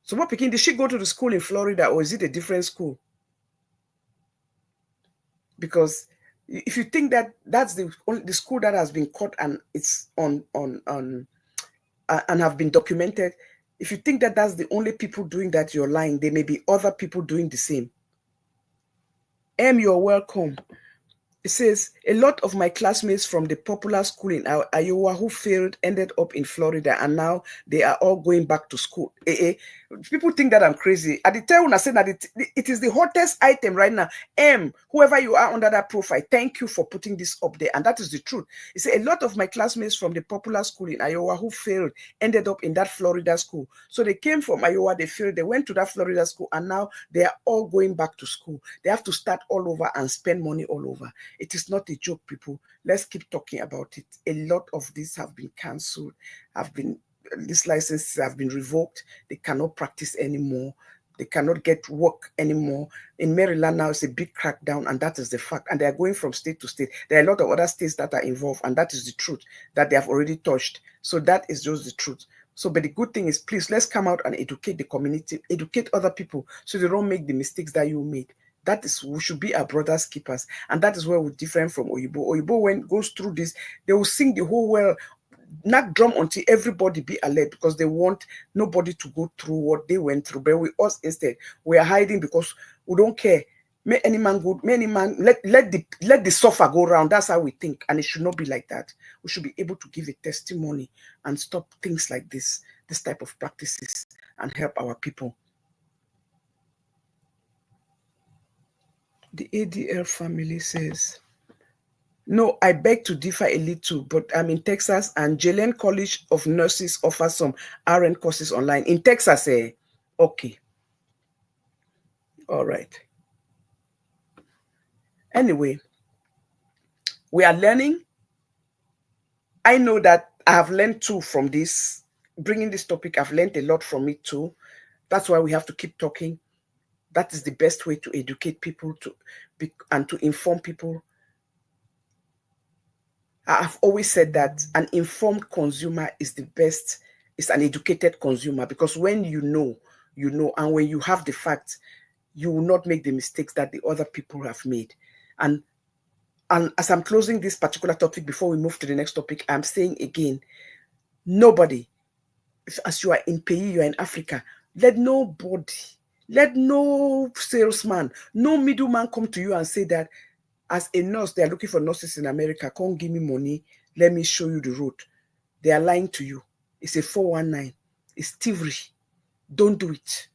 Sopo Pikin, did she go to the school in Florida or is it a different school? Because if you think that that's the school that has been caught and it's on and have been documented, if you think that that's the only people doing that, you're lying. There may be other people doing the same. You're welcome. It says, a lot of my classmates from the popular school in Iowa who failed ended up in Florida, and now they are all going back to school. People think that I'm crazy. At the time when I said that it is the hottest item right now. Whoever you are under that profile, thank you for putting this up there. And that is the truth. It says, a lot of my classmates from the popular school in Iowa who failed ended up in that Florida school. So they came from Iowa, they failed, they went to that Florida school, and now they are all going back to school. They have to start all over and spend money all over. It is not a joke, people. Let's keep talking about it. A lot of these have been cancelled, these licenses have been revoked. They cannot practice anymore. They cannot get work anymore. In Maryland now, it's a big crackdown, and that is the fact. And they are going from state to state. There are a lot of other states that are involved, and that is the truth that they have already touched. So that is just the truth. So, but the good thing is, please, let's come out and educate the community, educate other people, so they don't make the mistakes that you made. That is, we should be our brother's keepers. And that is where we're different from Oyibo. Oyibo, when it goes through this, they will sing the whole world, knock drum until everybody be alert, because they want nobody to go through what they went through. But with us, instead, we are hiding because we don't care. May any man go, may any man, let the suffer go around. That's how we think. And it should not be like that. We should be able to give a testimony and stop things like this type of practices, and help our people. The ADL family says, no, I beg to differ a little, but I'm in Texas, and Jalen College of Nurses offers some RN courses online. In Texas, okay. All right. Anyway, we are learning. I know that I have learned too from this. Bringing this topic, I've learned a lot from it too. That's why we have to keep talking. That is the best way to educate people and to inform people. I've always said that an informed consumer is the best, is an educated consumer, because when you know, and when you have the facts, you will not make the mistakes that the other people have made. And as I'm closing this particular topic before we move to the next topic, I'm saying again, nobody, as you are in PE, you are in Africa, let no salesman, no middleman come to you and say that, as a nurse, they are looking for nurses in America. Come give me money. Let me show you the road. They are lying to you. It's a 419. It's thievery. Don't do it.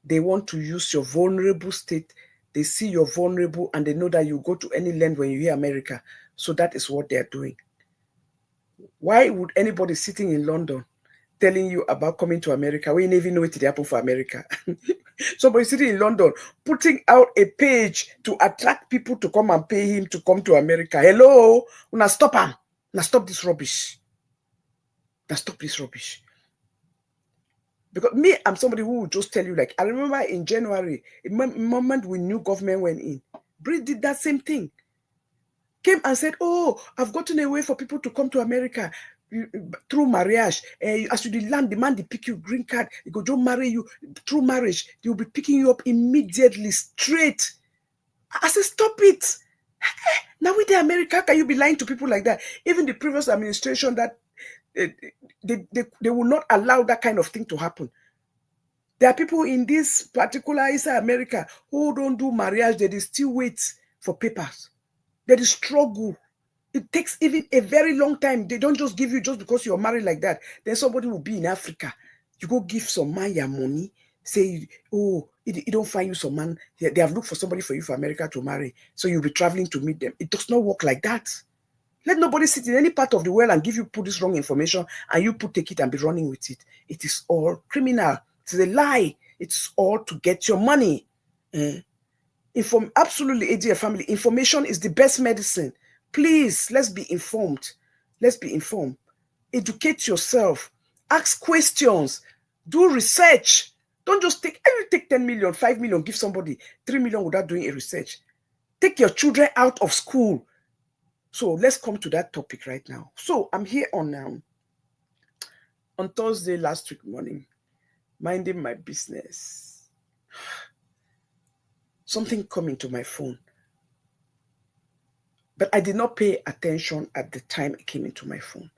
They want to use your vulnerable state. They see you're vulnerable, and they know that you go to any land when you hear America. So that is what they are doing. Why would anybody sitting in London telling you about coming to America when you never know what will happen for America? Somebody sitting in London putting out a page to attract people to come and pay him to come to America. Hello? Now stop him. Now stop this rubbish. Now stop this rubbish. Because me, I'm somebody who will just tell you, like, I remember in January, the moment we knew government went in, Bridget did that same thing. Came and said, oh, I've gotten a way for people to come to America through marriage. As you land, the man, they pick you green card. They go, don't marry you through marriage. They will be picking you up immediately, straight. I said, stop it. Now with the America, can you be lying to people like that? Even the previous administration, that they will not allow that kind of thing to happen. There are people in this particular America who don't do marriage. They still wait for papers. They struggle. It takes even a very long time. They don't just give you just because you're married like that. Then somebody will be in Africa. You go give some man your money. Say, oh, you don't find you some man. They have looked for somebody for you for America to marry. So you'll be traveling to meet them. It does not work like that. Let nobody sit in any part of the world and give you put this wrong information and you take it and be running with it. It is all criminal. It's a lie. It's all to get your money. Absolutely, ADA family, information is the best medicine. Please, let's be informed. Let's be informed. Educate yourself. Ask questions. Do research. Don't just take 10 million, 5 million, give somebody 3 million without doing a research. Take your children out of school. So let's come to that topic right now. So I'm here on Thursday last week morning, minding my business. Something come into my phone. But I did not pay attention at the time it came into my phone.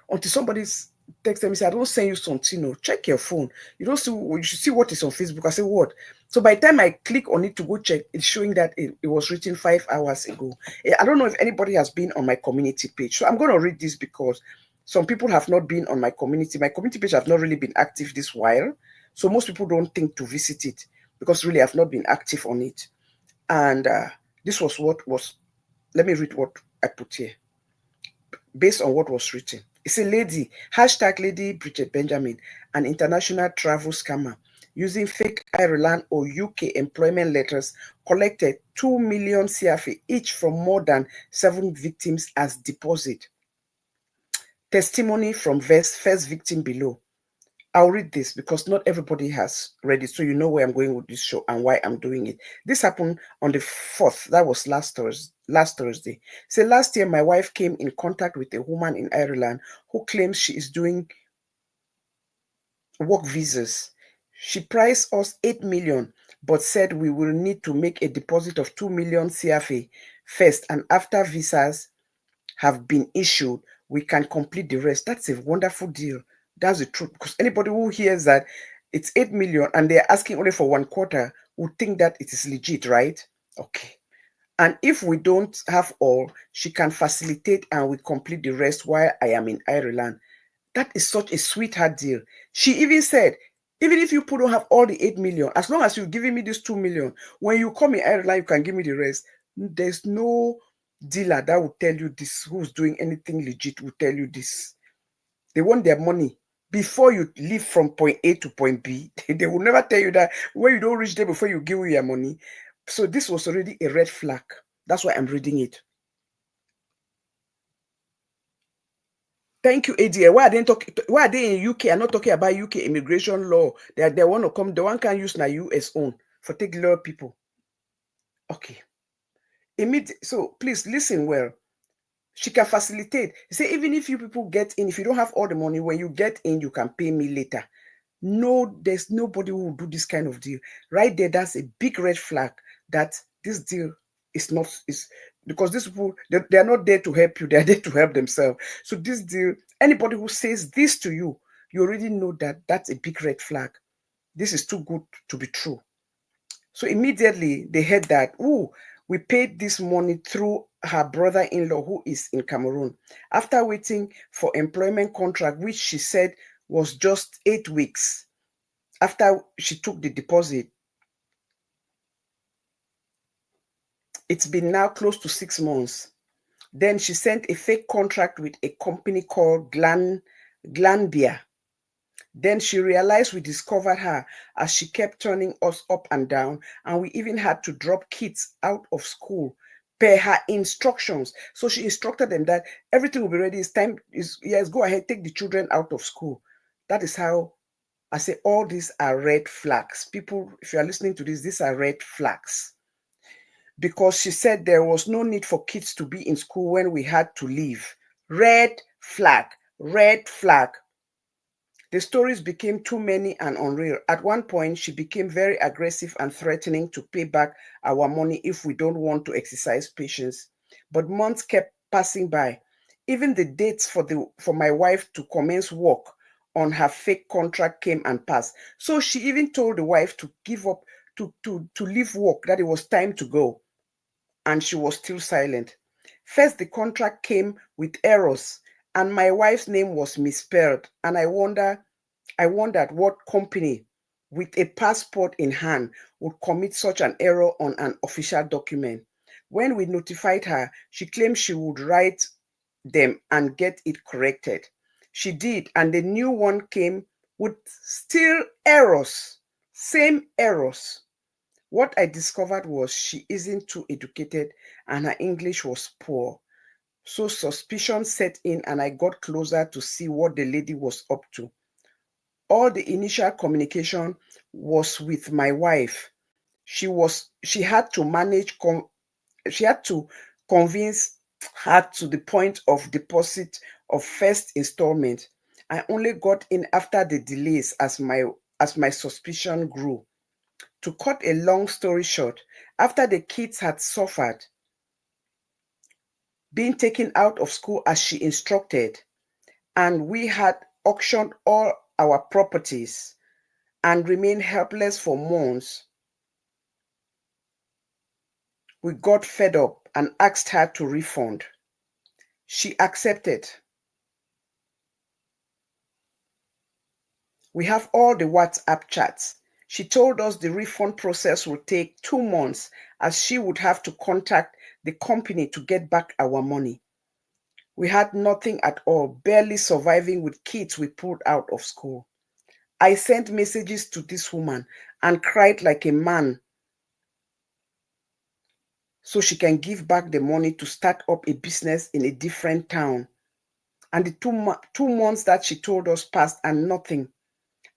Until somebody's texted me, say, I don't send you something. No, check your phone. You should see what is on Facebook. I say, what? So by the time I click on it to go check, it's showing that it was written 5 hours ago. I don't know if anybody has been on my community page. So I'm going to read this because some people have not been on my community. My community page have not really been active this while. So most people don't think to visit it because really I've not been active on it. And this was what was. Let me read what I put here based on what was written. It's a lady, #lady Bridget Benjamin, an international travel scammer using fake Ireland or UK employment letters, collected 2 million CFA each from more than 7 victims as deposit. Testimony from first victim below. I'll read this because not everybody has read it, so you know where I'm going with this show and why I'm doing it. This happened on the 4th. That was last Thursday. So last year, my wife came in contact with a woman in Ireland who claims she is doing work visas. She priced us 8 million, but said we will need to make a deposit of 2 million CFA first, and after visas have been issued, we can complete the rest. That's a wonderful deal. That's the truth. Because anybody who hears that it's 8 million and they're asking only for 1/4 would think that it is legit, right? Okay. And if we don't have all, she can facilitate and we complete the rest while I am in Ireland. That is such a sweetheart deal. She even said, even if you don't have all the 8 million, as long as you're giving me this 2 million, when you come in Ireland, you can give me the rest. There's no dealer that will tell you this, who's doing anything legit will tell you this. They want their money before you leave from point A to point B. They will never tell you that when you don't reach there before you give you your money. So this was already a red flag. That's why I'm reading it. Thank you, ADA. Why are they in UK and not talking about UK immigration law? They want to come, the one can use na US own for take law people. Okay. So please listen well. She can facilitate. Say, even if you people get in, if you don't have all the money, when you get in, you can pay me later. No, there's nobody who will do this kind of deal. Right there, that's a big red flag that this deal is not, because these people, they're not there to help you, they're there to help themselves. So this deal, anybody who says this to you, you already know that that's a big red flag. This is too good to be true. So immediately they heard that, oh, we paid this money through her brother-in-law who is in Cameroon. After waiting for employment contract, which she said was just 8 weeks after she took the deposit, it's been now close to 6 months. Then she sent a fake contract with a company called GONE.WHY. Then she realized we discovered her as she kept turning us up and down, and we even had to drop kids out of school per her instructions. So she instructed them that everything will be ready. It's time. Yes, go ahead, take the children out of school. That is how I say all these are red flags. People, if you are listening to this, these are red flags. Because she said there was no need for kids to be in school when we had to leave. Red flag, red flag. The stories became too many and unreal. At one point, she became very aggressive and threatening to pay back our money if we don't want to exercise patience. But months kept passing by. Even the dates for my wife to commence work on her fake contract came and passed. So she even told the wife to give up, to leave work, that it was time to go. And she was still silent. First, the contract came with errors, and my wife's name was misspelled. And I wondered what company with a passport in hand would commit such an error on an official document. When we notified her, she claimed she would write them and get it corrected. She did, and the new one came with still errors, same errors. What I discovered was she isn't too educated and her English was poor. So suspicion set in and I got closer to see what the lady was up to. All the initial communication was with my wife. She had to manage, she had to convince her to the point of deposit of first installment. I only got in after the delays as my suspicion grew. To cut a long story short, after the kids had suffered being taken out of school as she instructed, and we had auctioned all our properties and remained helpless for months, we got fed up and asked her to refund. She accepted. We have all the WhatsApp chats. She told us the refund process would take 2 months as she would have to contact the company to get back our money. We had nothing at all, barely surviving with kids we pulled out of school. I sent messages to this woman and cried like a man so she can give back the money to start up a business in a different town. And the 2 months that she told us passed and nothing.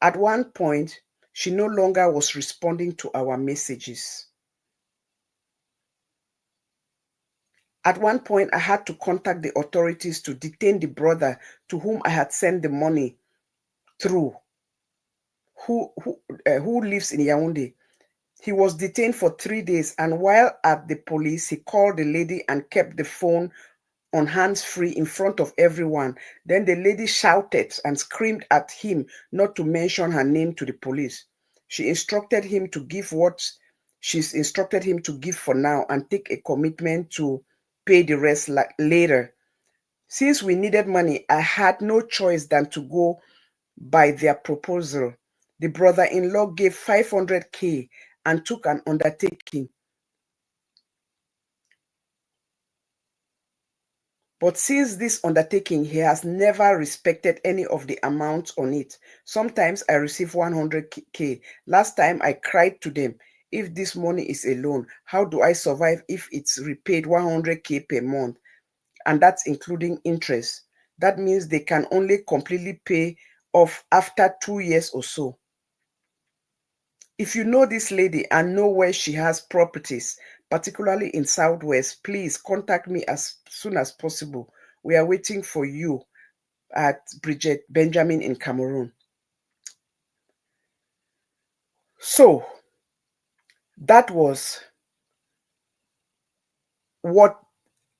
At one point, she no longer was responding to our messages. At one point, I had to contact the authorities to detain the brother to whom I had sent the money through, who lives in Yaoundé. He was detained for 3 days, and while at the police, he called the lady and kept the phone on hands-free in front of everyone. Then the lady shouted and screamed at him not to mention her name to the police. She's instructed him to give for now and take a commitment to pay the rest later. Since we needed money, I had no choice than to go by their proposal. The brother-in-law gave 500K and took an undertaking. But since this undertaking, he has never respected any of the amounts on it. Sometimes I receive 100K. Last time I cried to them, if this money is a loan, how do I survive if it's repaid 100K per month? And that's including interest. That means they can only completely pay off after 2 years or so. If you know this lady and know where she has properties, particularly in Southwest, please contact me as soon as possible. We are waiting for you at Bridget Benjamin in Cameroon. So that was what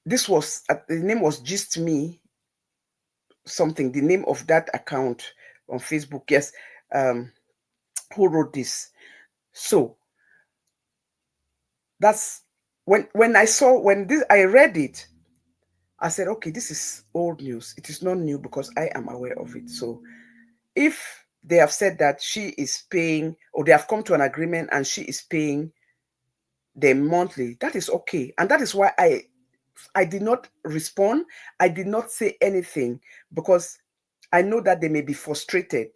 this was. The name was Just Me something, the name of that account on Facebook. Yes. Who wrote this? So that's when I read it, I said, okay, this is old news. It is not new because I am aware of it. So if they have said that she is paying, or they have come to an agreement and she is paying them monthly, that is okay. And that is why I did not respond. I did not say anything because I know that they may be frustrated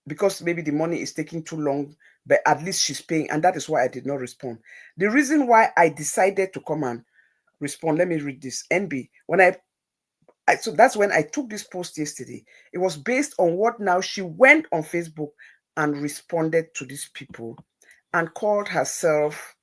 because maybe the money is taking too long, but at least she's paying. And that is why I did not respond. The reason why I decided to come and respond, let me read this. NB, so that's when I took this post yesterday. It was based on what now she went on Facebook and responded to these people and called herself,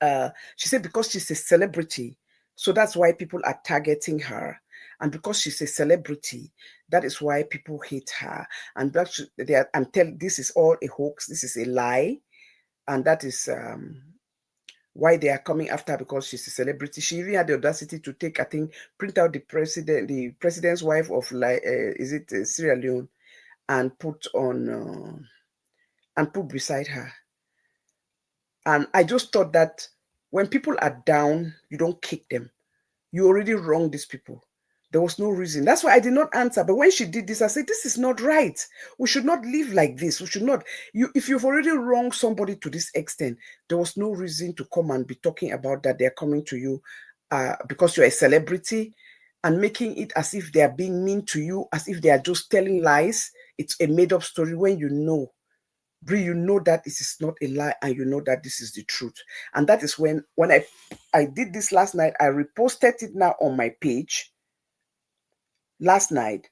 she said because she's a celebrity, so that's why people are targeting her. And because she's a celebrity, that is why people hate her. And this is all a hoax, this is a lie. And that is why they are coming after her, because she's a celebrity. She even had the audacity to take, I think, print out the president's wife of Sierra Leone, and put beside her. And I just thought that when people are down, you don't kick them. You already wronged these people. There was no reason. That's why I did not answer. But when she did this, I said, this is not right. We should not live like this. We should not. If you've already wronged somebody to this extent, there was no reason to come and be talking about that. They're coming to you because you're a celebrity and making it as if they are being mean to you, as if they are just telling lies. It's a made-up story when you know Brie, you know that this is not a lie, and you know that this is the truth. And that is when I did this last night. I reposted it now on my page last night.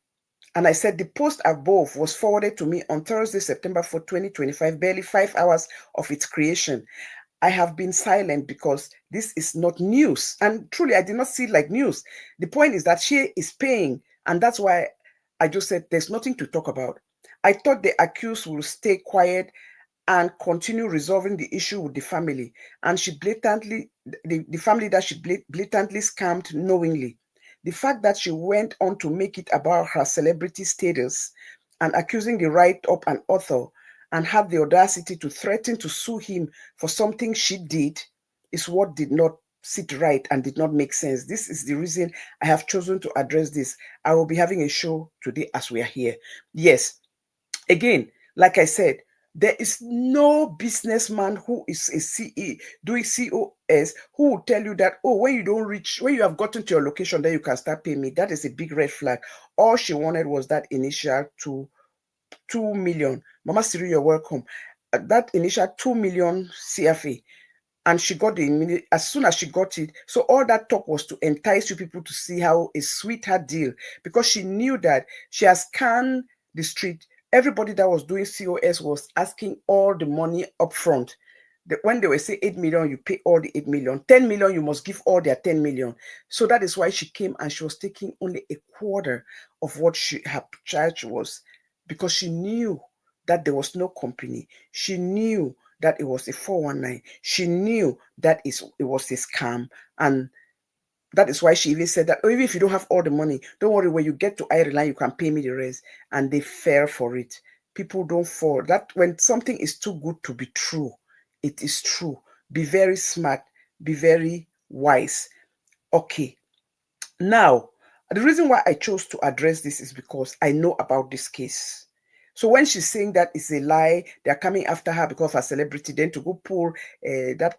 And I said the post above was forwarded to me on Thursday, September 4, 2025, barely 5 hours of its creation. I have been silent because this is not news. And truly, I did not see it like news. The point is that she is paying. And that's why I just said there's nothing to talk about. I thought the accused will stay quiet and continue resolving the issue with the family. And she blatantly, the family that she blatantly scammed knowingly. The fact that she went on to make it about her celebrity status and accusing the write-up an author and had the audacity to threaten to sue him for something she did is what did not sit right and did not make sense. This is the reason I have chosen to address this. I will be having a show today as we are here. Yes, again, like I said, there is no businessman who is a CE doing COS who will tell you that, oh, when you don't reach, when you have gotten to your location, then you can start paying me. That is a big red flag. All she wanted was that initial 2 million. Mama Siri, you're welcome. That initial 2 million CFA. And she got the immediate, as soon as she got it. So all that talk was to entice you people to see how a sweetheart deal, because she knew that she has scanned the street. Everybody that was doing COS was asking all the money up front. When they were say 8 million, you pay all the 8 million. 10 million, you must give all their 10 million. So that is why she came and she was taking only a quarter of what her charge was, because she knew that there was no company. She knew that it was a 419. She knew that it was a scam. And that is why she even said that, oh, even if you don't have all the money, don't worry, when you get to Ireland, you can pay me the rest. And they fell for it. People don't fall. That when something is too good to be true, it is true. Be very smart. Be very wise. Okay. Now, the reason why I chose to address this is because I know about this case. So when she's saying that it's a lie, they're coming after her because of her celebrity, then to go pull that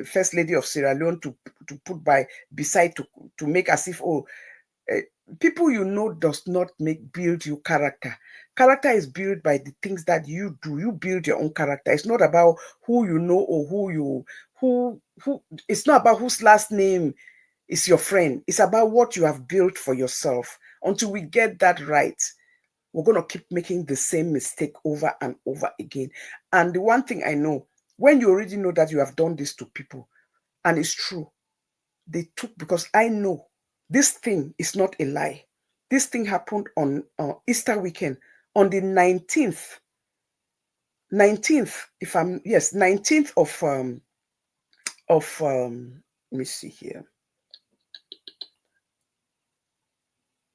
First Lady of Sierra Leone to put beside to make as if, oh, people you know does not build your character. Character is built by the things that you do. You build your own character. It's not about who you know or who. It's not about whose last name is your friend. It's about what you have built for yourself. Until we get that right, we're going to keep making the same mistake over and over again. And the one thing I know, when you already know that you have done this to people, and it's true, they took, because I know this thing is not a lie. This thing happened on Easter weekend on the 19th, if I'm, yes, 19th of let me see here.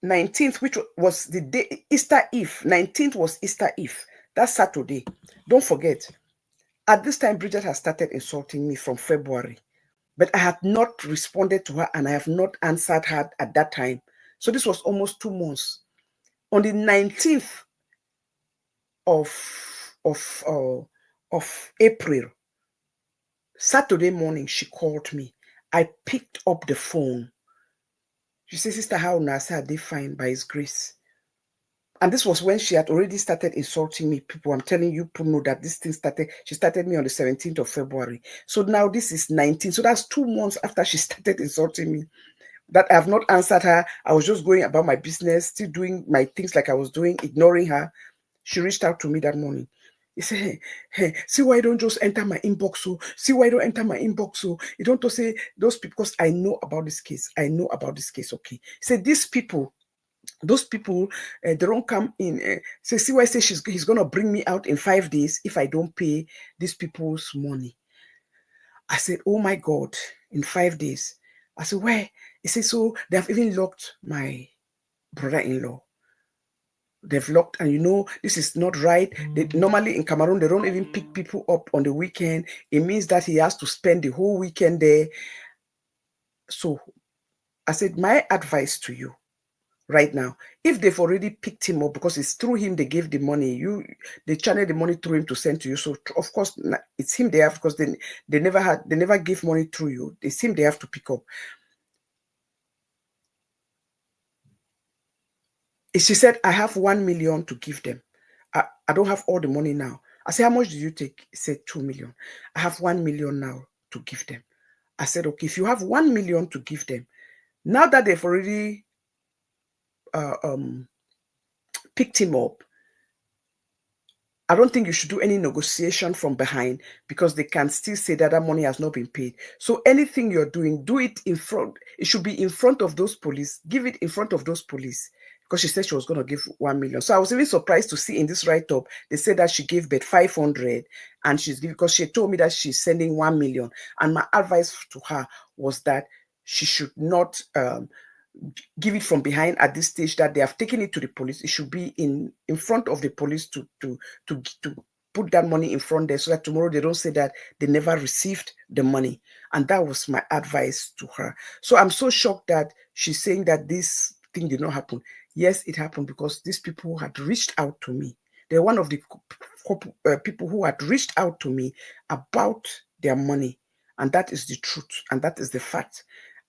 19th, which was the day, Easter Eve. 19th was Easter Eve. That's Saturday. Don't forget, at this time, Bridget has started insulting me from February, but I had not responded to her and I have not answered her at that time. So this was almost 2 months. On the 19th of April, Saturday morning, she called me. I picked up the phone. She said, Sister, how now? I said, they fine by His grace. And this was when she had already started insulting me. People, I'm telling you, people know that this thing started. She started me on the 17th of February. So now this is 19. So that's 2 months after she started insulting me. That I have not answered her. I was just going about my business, still doing my things like I was doing, ignoring her. She reached out to me that morning. He said, hey, see why you don't just enter my inbox? So see why you don't enter my inbox? So you don't to say those people, because I know about this case. I know about this case. Okay. He said, these people, those people, they don't come in. See why I say he's going to bring me out in 5 days if I don't pay these people's money. I said, oh my God, in 5 days. I said, where? He said, so they have even locked my brother-in-law. They've locked, and you know, this is not right. Normally in Cameroon, they don't even pick people up on the weekend. It means that he has to spend the whole weekend there. So I said, my advice to you right now, if they've already picked him up, because it's through him they gave the money, they channel the money through him to send to you. So of course it's him they have, because they never give money through you. It's him they have to pick up. She said, I have 1 million to give them. I don't have all the money now. I said, how much did you take? He said, 2 million. I have 1 million now to give them. I said, okay, if you have 1 million to give them, now that they've already picked him up, I don't think you should do any negotiation from behind, because they can still say that that money has not been paid. So anything you're doing, do it in front. It should be in front of those police. Give it in front of those police, because she said she was going to give 1 million. So I was even surprised to see in this write-up, they said that she gave but 500, and she's giving, because she told me that she's sending 1 million. And my advice to her was that she should not give it from behind at this stage, that they have taken it to the police. It should be in front of the police to put that money in front there, so that tomorrow they don't say that they never received the money. And that was my advice to her. So I'm so shocked that she's saying that this thing did not happen. Yes, it happened, because these people had reached out to me. They're one of the people who had reached out to me about their money. And that is the truth. And that is the fact.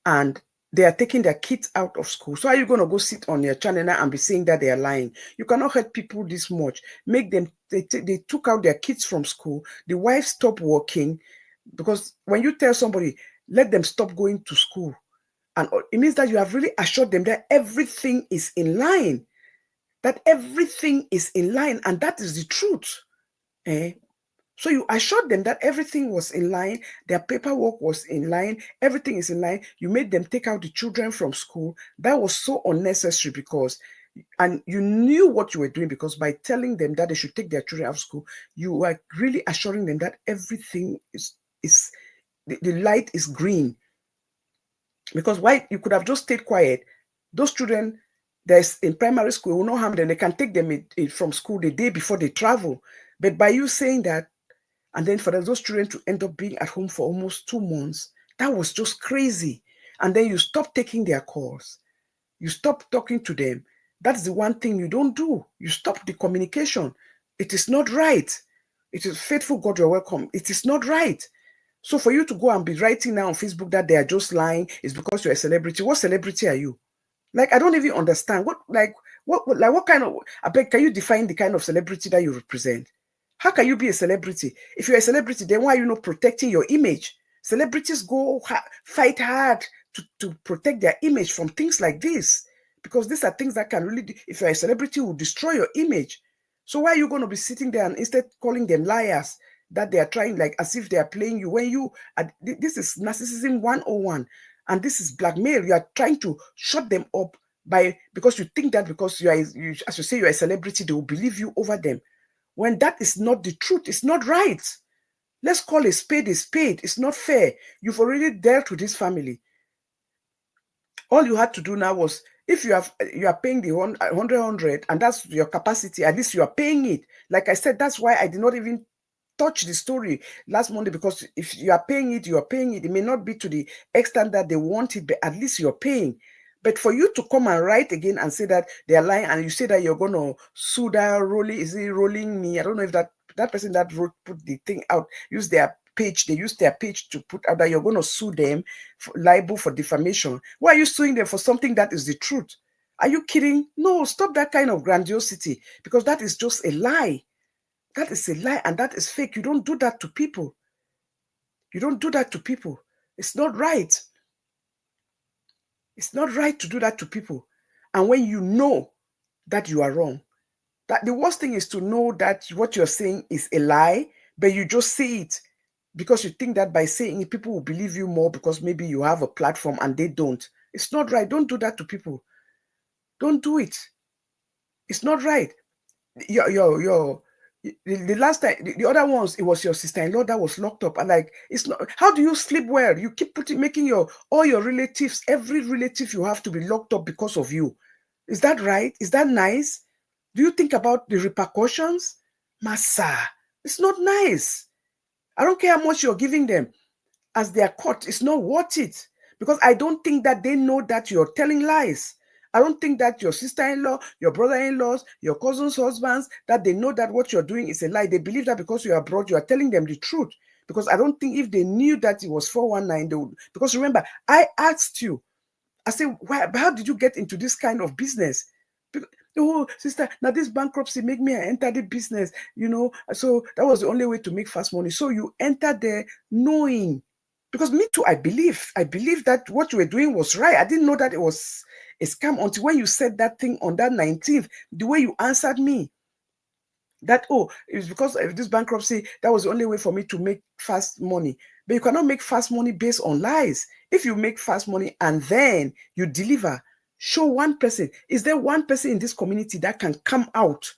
And they are taking their kids out of school. So are you going to go sit on your channel now and be saying that they are lying? You cannot hurt people this much. Make them, they took out their kids from school. The wife stopped working, because when you tell somebody, let them stop going to school, and it means that you have really assured them that everything is in line. That everything is in line, and that is the truth. So you assured them that everything was in line, their paperwork was in line, everything is in line. You made them take out the children from school. That was so unnecessary, because, and you knew what you were doing, because by telling them that they should take their children out of school, you were really assuring them that everything is the light is green. Because why? You could have just stayed quiet. Those children, there's in primary school, will not harm them. They can take them from school the day before they travel. But by you saying that, and then for those children to end up being at home for almost 2 months, that was just crazy. And then you stop taking their calls. You stop talking to them. That's the one thing you don't do. You stop the communication. It is not right. It is faithful God, you're welcome. It is not right. So for you to go and be writing now on Facebook that they are just lying is because you're a celebrity. What celebrity are you? Like, I don't even understand. What kind of, I beg, can you define the kind of celebrity that you represent? How can you be a celebrity? If you're a celebrity, then why are you not protecting your image? Celebrities go fight hard to protect their image from things like this, because these are things that can really, if you're a celebrity, will destroy your image. So why are you going to be sitting there and instead calling them liars, that they are trying, like as if they are playing you, when you are, this is narcissism 101, and this is blackmail. You are trying to shut them up because you think that because as you say, you're a celebrity, they will believe you over them. When that is not the truth, it's not right. Let's call a spade a spade. It's not fair. You've already dealt with this family. All you had to do now was, if you are paying the 100, and that's your capacity, at least you are paying it. Like I said, that's why I did not even touch the story last Monday, because if you are paying it, you are paying it. It may not be to the extent that they want it, but at least you're paying. But for you to come and write again and say that they are lying, and you say that you're going to sue that rolling me. I don't know if that person that put the thing out, use their page. They use their page to put out that you're going to sue them for liable for defamation. Why are you suing them for something that is the truth? Are you kidding? No, stop that kind of grandiosity, because that is just a lie. That is a lie, and that is fake. You don't do that to people. You don't do that to people. It's not right. It's not right to do that to people. And when you know that you are wrong, that the worst thing is to know that what you're saying is a lie, but you just say it because you think that by saying it, people will believe you more, because maybe you have a platform and they don't. It's not right. Don't do that to people. Don't do it. It's not right. The last time, the other ones, it was your sister-in-law that was locked up. And like, it's not, how do you sleep well? You keep making all your relatives, every relative you have to be locked up because of you. Is that right? Is that nice? Do you think about the repercussions? Massa, it's not nice. I don't care how much you're giving them as they are caught. It's not worth it, because I don't think that they know that you're telling lies. I don't think that your sister-in-law, your brother-in-laws, your cousin's husbands, that they know that what you're doing is a lie. They believe that because you are abroad, you are telling them the truth. Because I don't think if they knew that it was 419, they would. Because remember, I asked you, I said, how did you get into this kind of business? oh, sister, now this bankruptcy make me enter the business, so that was the only way to make fast money. So you enter there knowing, because me too, I believe that what you were doing was right. I didn't know that it was a scam until when you said that thing on that 19th, the way you answered me, that, oh, it's because of this bankruptcy, that was the only way for me to make fast money. But you cannot make fast money based on lies. If you make fast money and then you deliver, show one person. Is there one person in this community that can come out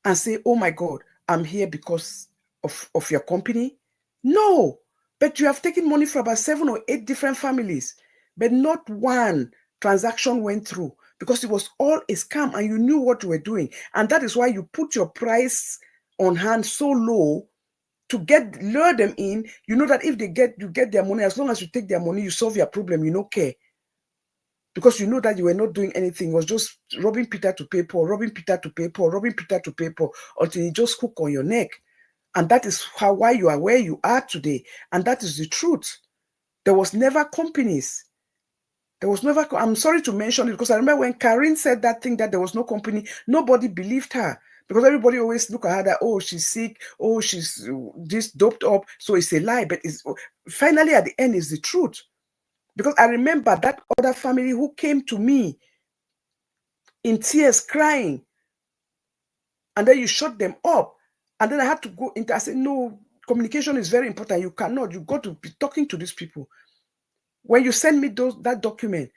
and say, oh my God, I'm here because of your company? No. But you have taken money from about 7 or 8 different families, but not one transaction went through, because it was all a scam and you knew what you were doing. And that is why you put your price on hand so low to lure them in. You know that if you get their money, as long as you take their money, you solve your problem, you don't care. Because you know that you were not doing anything. It was just robbing Peter to pay Paul, robbing Peter to pay Paul, robbing Peter to pay Paul, until you just hook on your neck. And that is why you are where you are today. And that is the truth. There was never companies. There was never, I'm sorry to mention it, because I remember when Karen said that thing, that there was no company, nobody believed her. Because everybody always look at her that, oh, she's sick, oh, she's this doped up, so it's a lie. But it's finally at the end is the truth. Because I remember that other family who came to me in tears, crying, and then you shut them up. And then I had to go into, I said, no, communication is very important. You got to be talking to these people. When you send me that document,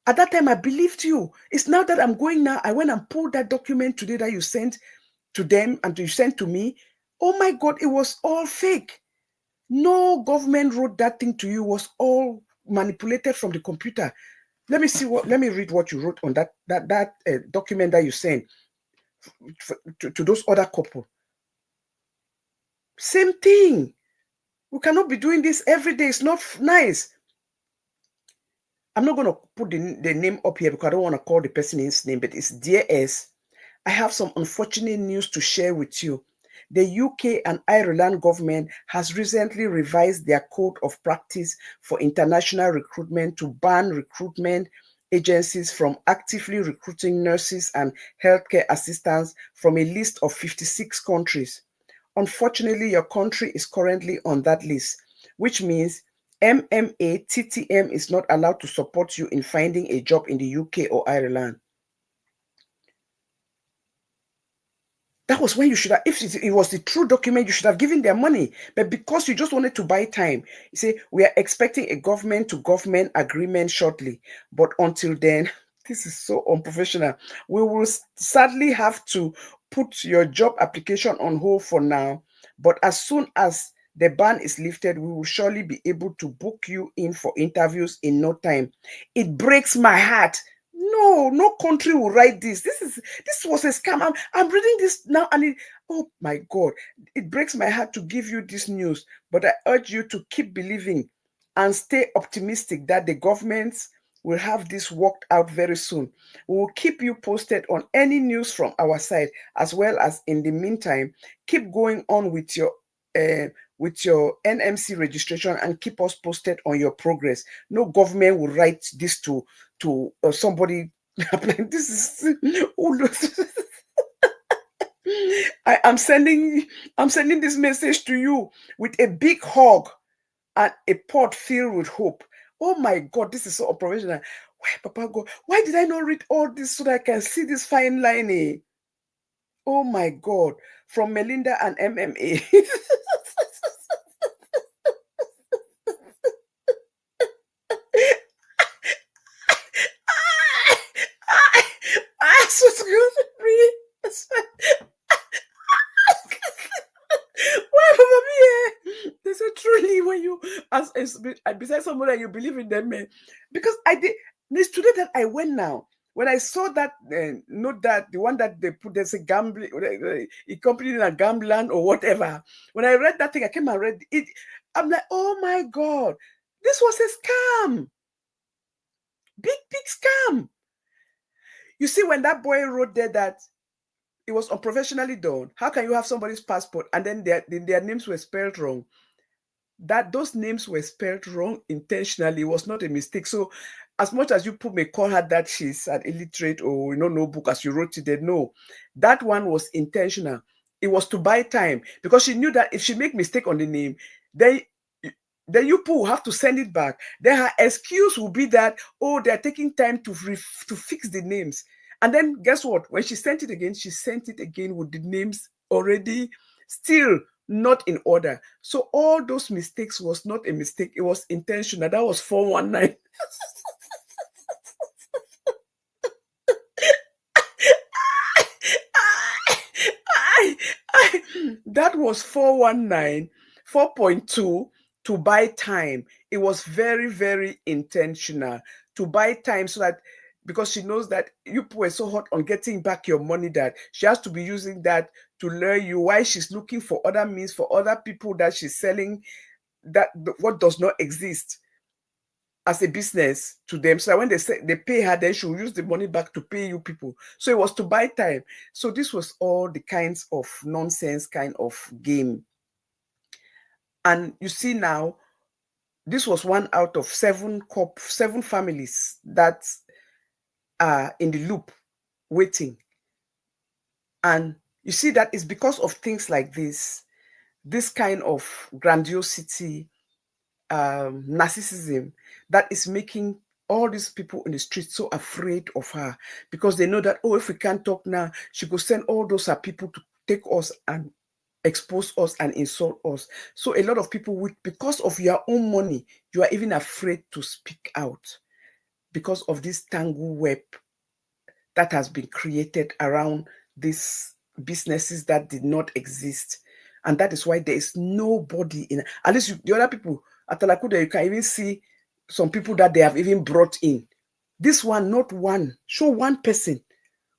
at that time, I believed you. It's now that I'm going now. I went and pulled that document today that you sent to them and you sent to me. Oh my God, it was all fake. No government wrote that thing to you. It was all manipulated from the computer. Let me read what you wrote on that document that you sent to those other couple. Same thing. We cannot be doing this every day. It's not nice. I'm not going to put the name up here because I don't want to call the person's name, but it's Dear S. I have some unfortunate news to share with you. The UK and Ireland government has recently revised their code of practice for international recruitment to ban recruitment agencies from actively recruiting nurses and healthcare assistants from a list of 56 countries. Unfortunately, your country is currently on that list, which means MMA TTM is not allowed to support you in finding a job in the UK or Ireland. That was when you should have, if it was the true document, you should have given their money. But because you just wanted to buy time, you say, we are expecting a government-to-government agreement shortly. But until then, this is so unprofessional. We will sadly have to put your job application on hold for now. But as soon as the ban is lifted, we will surely be able to book you in for interviews in no time. It breaks my heart. No country will write this. This was a scam. I'm reading this now and oh my God, it breaks my heart to give you this news. But I urge you to keep believing and stay optimistic that the governments will have this worked out very soon. We will keep you posted on any news from our side, as well as in the meantime, keep going on with your NMC registration and keep us posted on your progress. No government will write this to somebody. This is I'm sending this message to you with a big hug and a pot filled with hope. Oh my God, this is so unprofessional. Where Papa go? Why did I not read all this so that I can see this fine line? Eh? Oh my God, from Melinda and MMA. I was going to read. Why, Papa, yeah? They said truly when you, as beside somebody that you believe in them, man. Because I did. It's today that I went now. When I saw that note, that the one that they put, there's a gambling, a company in a gambling or whatever. When I read that thing, I came and read it. I'm like, oh my God, this was a scam. Big scam. You see, when that boy wrote there that it was unprofessionally done, how can you have somebody's passport and then their names were spelled wrong? That those names were spelled wrong intentionally. It was not a mistake. So as much as you people may call her that she's an illiterate or no book as you wrote it there, no, that one was intentional. It was to buy time because she knew that if she make mistake on the name, then you people will have to send it back. Then her excuse will be that, oh, they're taking time to fix the names. And then guess what? When she sent it again with the names already still not in order. So all those mistakes was not a mistake. It was intentional. That was 419. That was 419, 4.2 to buy time. It was very, very intentional to buy time so that, because she knows that you were so hot on getting back your money that she has to be using that to lure you, why she's looking for other means for other people that she's selling that what does not exist as a business to them, so that when they pay her, then she'll use the money back to pay you people. So it was to buy time. So this was all the kinds of nonsense kind of game. And you see now, this was one out of seven families that are in the loop waiting. And you see that it's because of things like this kind of grandiosity, narcissism, that is making all these people in the street so afraid of her, because they know that, oh, if we can't talk now, she could send all those people to take us and expose us and insult us. So a lot of people, because of your own money, you are even afraid to speak out because of this tangle web that has been created around these businesses that did not exist. And that is why there is nobody in, at least the other people at Talakuda, you can even see some people that they have even brought in. This one, not one. Show one person.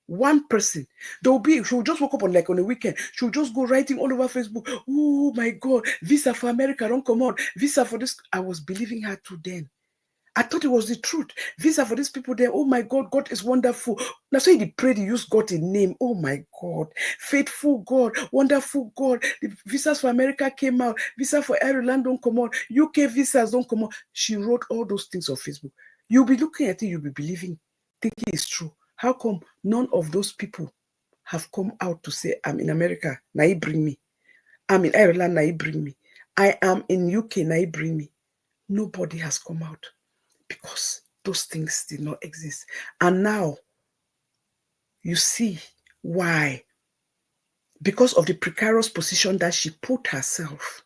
One person. She'll just wake up on a weekend. She'll just go writing all over Facebook. Oh my God, visa for America, don't come on. Visa for this. I was believing her too then. I thought it was the truth. Visa for these people there. Oh my God, God is wonderful. That's why he prayed, he used God in name. Oh my God. Faithful God, wonderful God. The visas for America came out. Visa for Ireland don't come out. UK visas don't come out. She wrote all those things on Facebook. You'll be looking at it, you'll be believing, thinking it's true. How come none of those people have come out to say, I'm in America, now you bring me. I'm in Ireland, now you bring me. I am in UK, now you bring me. Nobody has come out, because those things did not exist. And now you see why. Because of the precarious position that she put herself,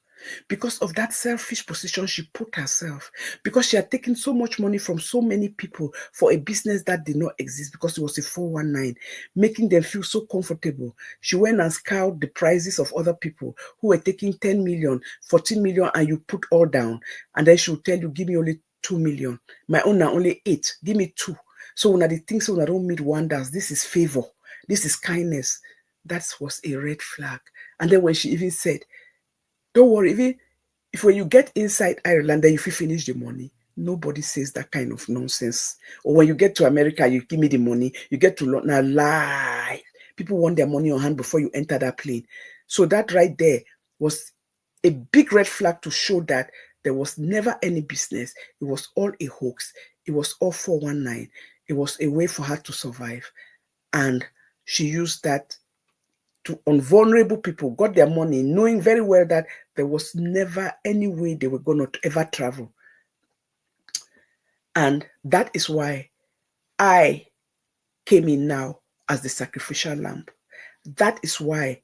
because of that selfish position she put herself, because she had taken so much money from so many people for a business that did not exist, because it was a 419, making them feel so comfortable. She went and scoured the prices of other people who were taking 10 million, 14 million, and you put all down. And then she will tell you, give me only 2 million. My own are only 8. Give me 2. So when the things when I don't meet wonders, this is favor. This is kindness. That was a red flag. And then when she even said, don't worry, even if when you get inside Ireland, then if you finish the money, nobody says that kind of nonsense. Or when you get to America, you give me the money. You get to London, lie. People want their money on hand before you enter that plane. So that right there was a big red flag to show that there was never any business. It was all a hoax. It was all 419. It was a way for her to survive. And she used that on vulnerable people, got their money, knowing very well that there was never any way they were going to ever travel. And that is why I came in now as the sacrificial lamb. That is why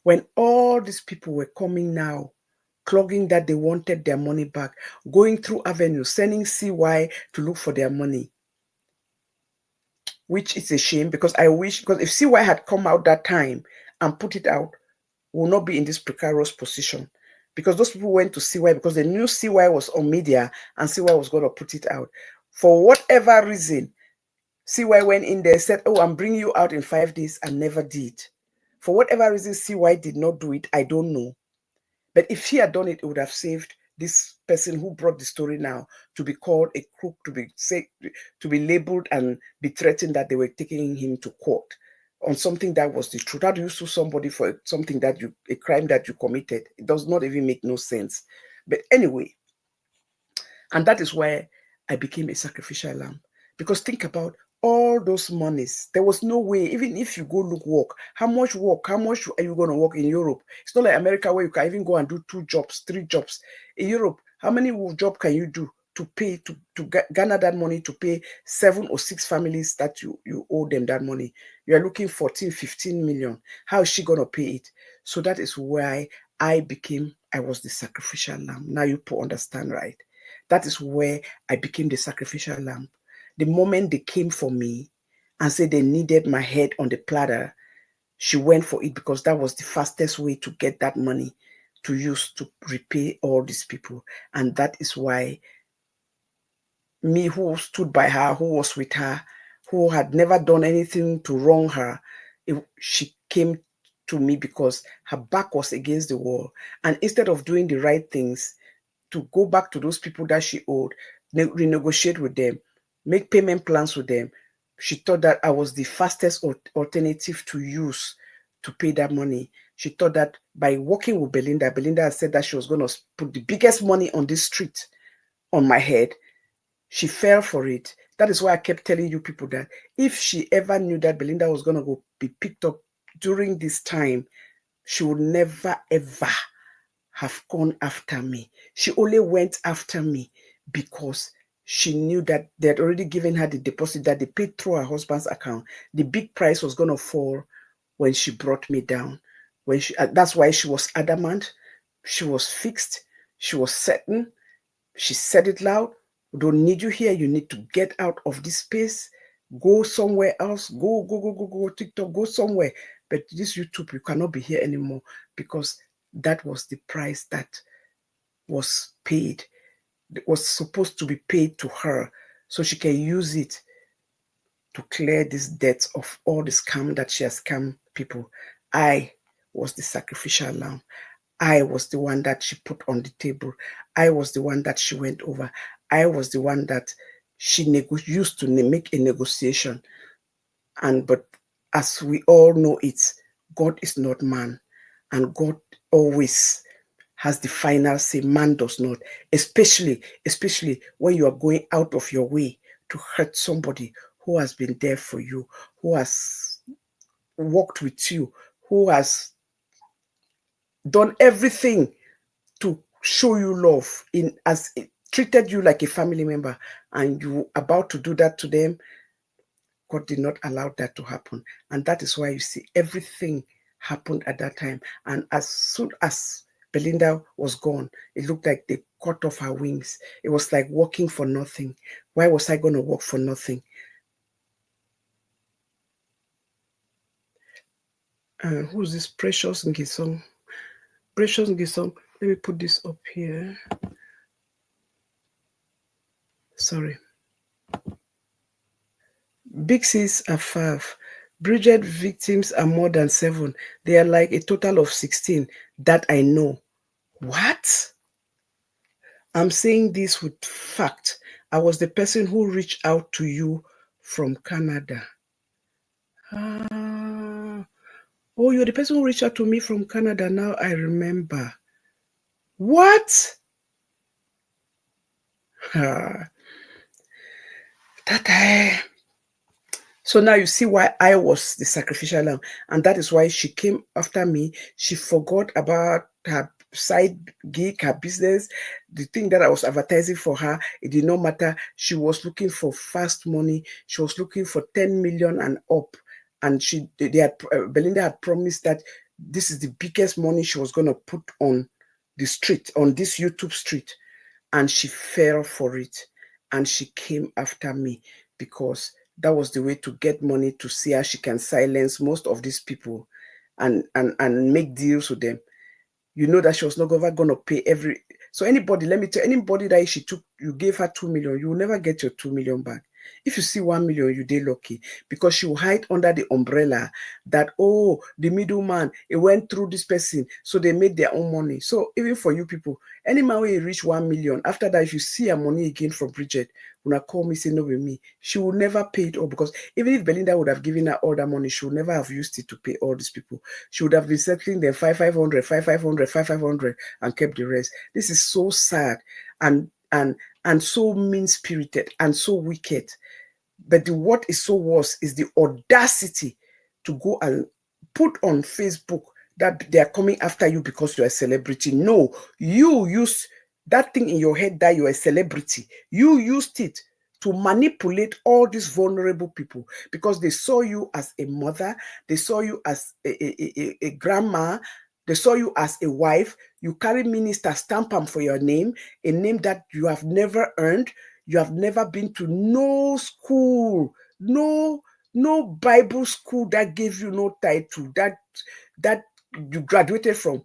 when all these people were coming now, clogging that they wanted their money back, going through avenues, sending CY to look for their money, which is a shame, because I wish, because if CY had come out that time and put it out, will not be in this precarious position, because those people went to CY because they knew CY was on media and CY was going to put it out. For whatever reason, CY went in there, said, oh, I'm bringing you out in 5 days, and never did. For whatever reason, CY did not do it. I don't know. But if he had done it, it would have saved this person who brought the story now to be called a crook, to be labeled and be threatened that they were taking him to court on something that was the truth. How do you sue somebody for something that a crime that you committed? It does not even make no sense. But anyway, and that is why I became a sacrificial lamb. Because think about all those monies. There was no way, even if you go look work, how much are you going to work in Europe? It's not like America where you can even go and do 2 jobs, 3 jobs. In Europe, how many job can you do to pay, to garner that money, to pay 7 or 6 families that you owe them that money? You are looking 14, 15 million. How is she going to pay it? So that is why I was the sacrificial lamb. Now you understand, right? That is where I became the sacrificial lamb. The moment they came for me and said they needed my head on the platter, she went for it because that was the fastest way to get that money to use to repay all these people. And that is why me, who stood by her, who was with her, who had never done anything to wrong her, she came to me because her back was against the wall. And instead of doing the right things, to go back to those people that she owed, renegotiate with them, make payment plans with them, she thought that I was the fastest alternative to use to pay that money. She thought that by working with Belinda had said that she was going to put the biggest money on this street on my head. She fell for it. That is why I kept telling you people that if she ever knew that Belinda was going to go be picked up during this time, she would never, ever have gone after me. She only went after me because she knew that they had already given her the deposit that they paid through her husband's account. The big price was going to fall when she brought me down. That's why she was adamant. She was fixed. She was certain. She said it loud. We don't need you here. You need to get out of this space. Go somewhere else. Go, TikTok, go somewhere. But this YouTube, you cannot be here anymore because that was the price that was paid. It was supposed to be paid to her so she can use it to clear this debt of all the scam that she has scammed people. I was the sacrificial lamb. I was the one that she put on the table. I was the one that she went over. I was the one that she used to make a negotiation. But as we all know it, God is not man. And God always has the final say. Man does not. Especially when you are going out of your way to hurt somebody who has been there for you, who has worked with you, who has done everything to show you love, treated you like a family member, and you about to do that to them. God did not allow that to happen. And that is why you see everything happened at that time. And as soon as Belinda was gone, it looked like they cut off her wings. It was like working for nothing. Why was I going to work for nothing? Who's this Precious Ngisong? Precious Ngisong. Let me put this up here. Sorry. Big sis are 5. Bridget victims are more than 7. They are like a total of 16 that I know. What? I'm saying this with fact. I was the person who reached out to you from Canada. Oh, you're the person who reached out to me from Canada. Now I remember. What? So now you see why I was the sacrificial lamb. And that is why she came after me. She forgot about her side gig, her business, the thing that I was advertising for her. It did not matter. She was looking for fast money. She was looking for 10 million and up. And Belinda had promised that this is the biggest money she was going to put on the street, on this YouTube street. And she fell for it. And she came after me because that was the way to get money, to see how she can silence most of these people and make deals with them. You know that she was not ever going to pay every. So anybody, let me tell anybody that you gave her 2 million, you will never get your 2 million back. If you see 1 million, you dey lucky because she will hide under the umbrella that, oh, the middleman, it went through this person, so they made their own money. So even for you people, any man will reach 1 million. After that, if you see her money again from Bridget, when I call me, say no with me, she will never pay it all because even if Belinda would have given her all that money, she would never have used it to pay all these people. She would have been settling them 500, 500, 500, and kept the rest. This is so sad. And and so mean-spirited and so wicked. But what is so worse is the audacity to go and put on Facebook that they are coming after you because you're a celebrity. No, you use that thing in your head that you're a celebrity. You used it to manipulate all these vulnerable people because they saw you as a mother, they saw you as a grandma, they saw you as a wife. You carry minister stamp for your name, a name that you have never earned. You have never been to no school, no Bible school that gave you no title that you graduated from.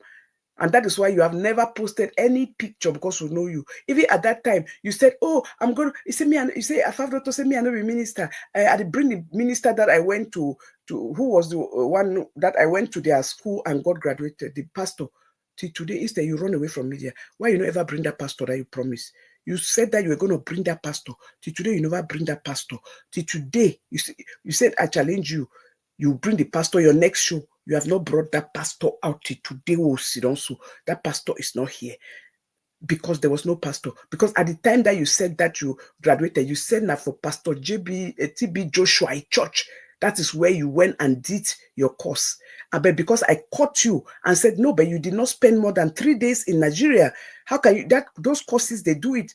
And that is why you have never posted any picture because we know you. Even at that time, you said, "Oh, I'm going to," you say, "Me," you say, "I have to say me, I know the minister." I bring the minister that I went to who was the one that I went to their school and got graduated, the pastor. Till today, instead you run away from media. Why you never bring that pastor that you promised? You said that you were going to bring that pastor. Till today, you never bring that pastor. Till today, you said, "I challenge you. You bring the pastor your next show." You have not brought that pastor out till today. Oh, sit on so that pastor is not here because there was no pastor. Because at the time that you said that you graduated, you said that for Pastor TB Joshua Church. That is where you went and did your course. But because I caught you and said, "No, but you did not spend more than 3 days in Nigeria. How can you, those courses, they do it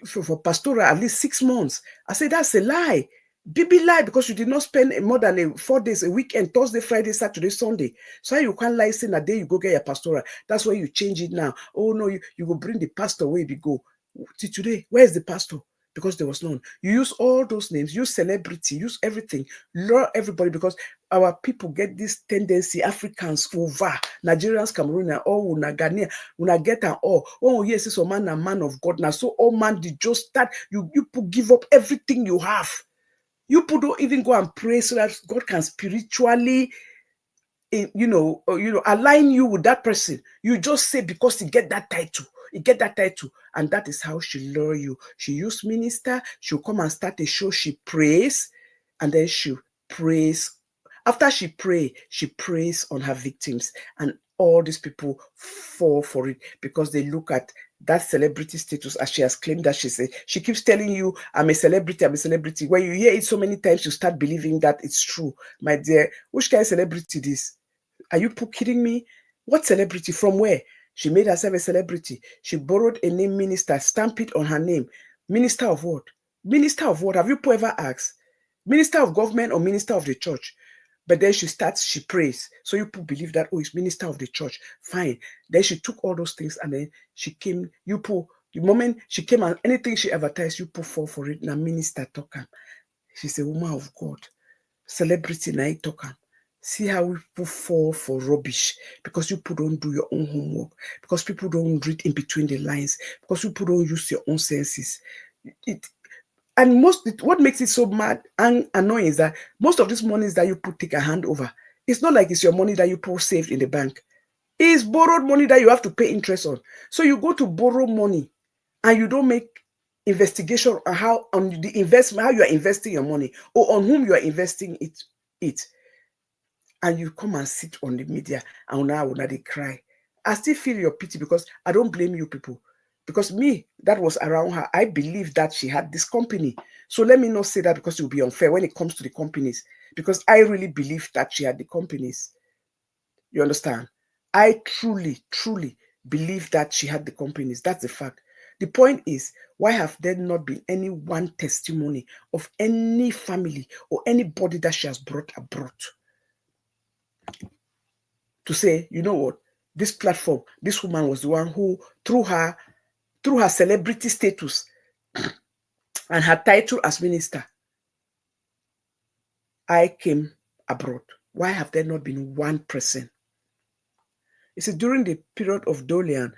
for pastoral at least 6 months. I said, "That's a lie. Baby lie because you did not spend more than 4 days, a weekend, Thursday, Friday, Saturday, Sunday. So you can't lie saying that day you go get your pastoral. That's why you change it now. Oh no, you will bring the pastor where you go. Till today, where is the pastor? Because there was none. You use all those names, use celebrity, use everything, lure everybody because our people get this tendency, Africans over, Nigerians, Cameroonians, all una Ghanaian, una get an all. Oh yes, it's a man of God. Now so all man did just start, you people give up everything you have. You people don't even go and pray so that God can spiritually, align you with that person. You just say because he get that title. And that is how she lure you. She use minister. She'll come and start a show. She prays, and then she prays. After she prays on her victims, and all these people fall for it because they look at that celebrity status as she has claimed that she keeps telling you, I'm a celebrity. When you hear it so many times, you start believing that it's true. My dear, which kind of celebrity this? Are you kidding me? What celebrity? From where? She made herself a celebrity. She borrowed a name minister, stamp it on her name. Minister of what? Minister of what? Have you ever asked? Minister of government or minister of the church? But then she prays. So you believe that, oh, it's minister of the church. Fine. Then she took all those things and then she came, the moment she came and anything she advertised, you fall for it. Now minister talk. She's a woman of God. Celebrity na talk. See how people fall for rubbish because you people don't do your own homework, because people don't read in between the lines, because people don't use your own senses. And what makes it so mad and annoying is that most of these monies that you put take a hand over. It's not like it's your money that you put saved in the bank. It's borrowed money that you have to pay interest on. So you go to borrow money and you don't make investigation on how the investment, how you are investing your money or on whom you are investing it. And you come and sit on the media and now they cry. I still feel your pity because I don't blame you people. Because me, that was around her, I believe that she had this company. So let me not say that because it will be unfair when it comes to the companies. Because I really believe that she had the companies. You understand? I truly, truly believe that she had the companies. That's the fact. The point is, why have there not been any one testimony of any family or anybody that she has brought abroad to say, you know what, this platform, this woman was the one who, through her celebrity status and her title as minister, I came abroad. Why have there not been one person? You see, during the period of Dolian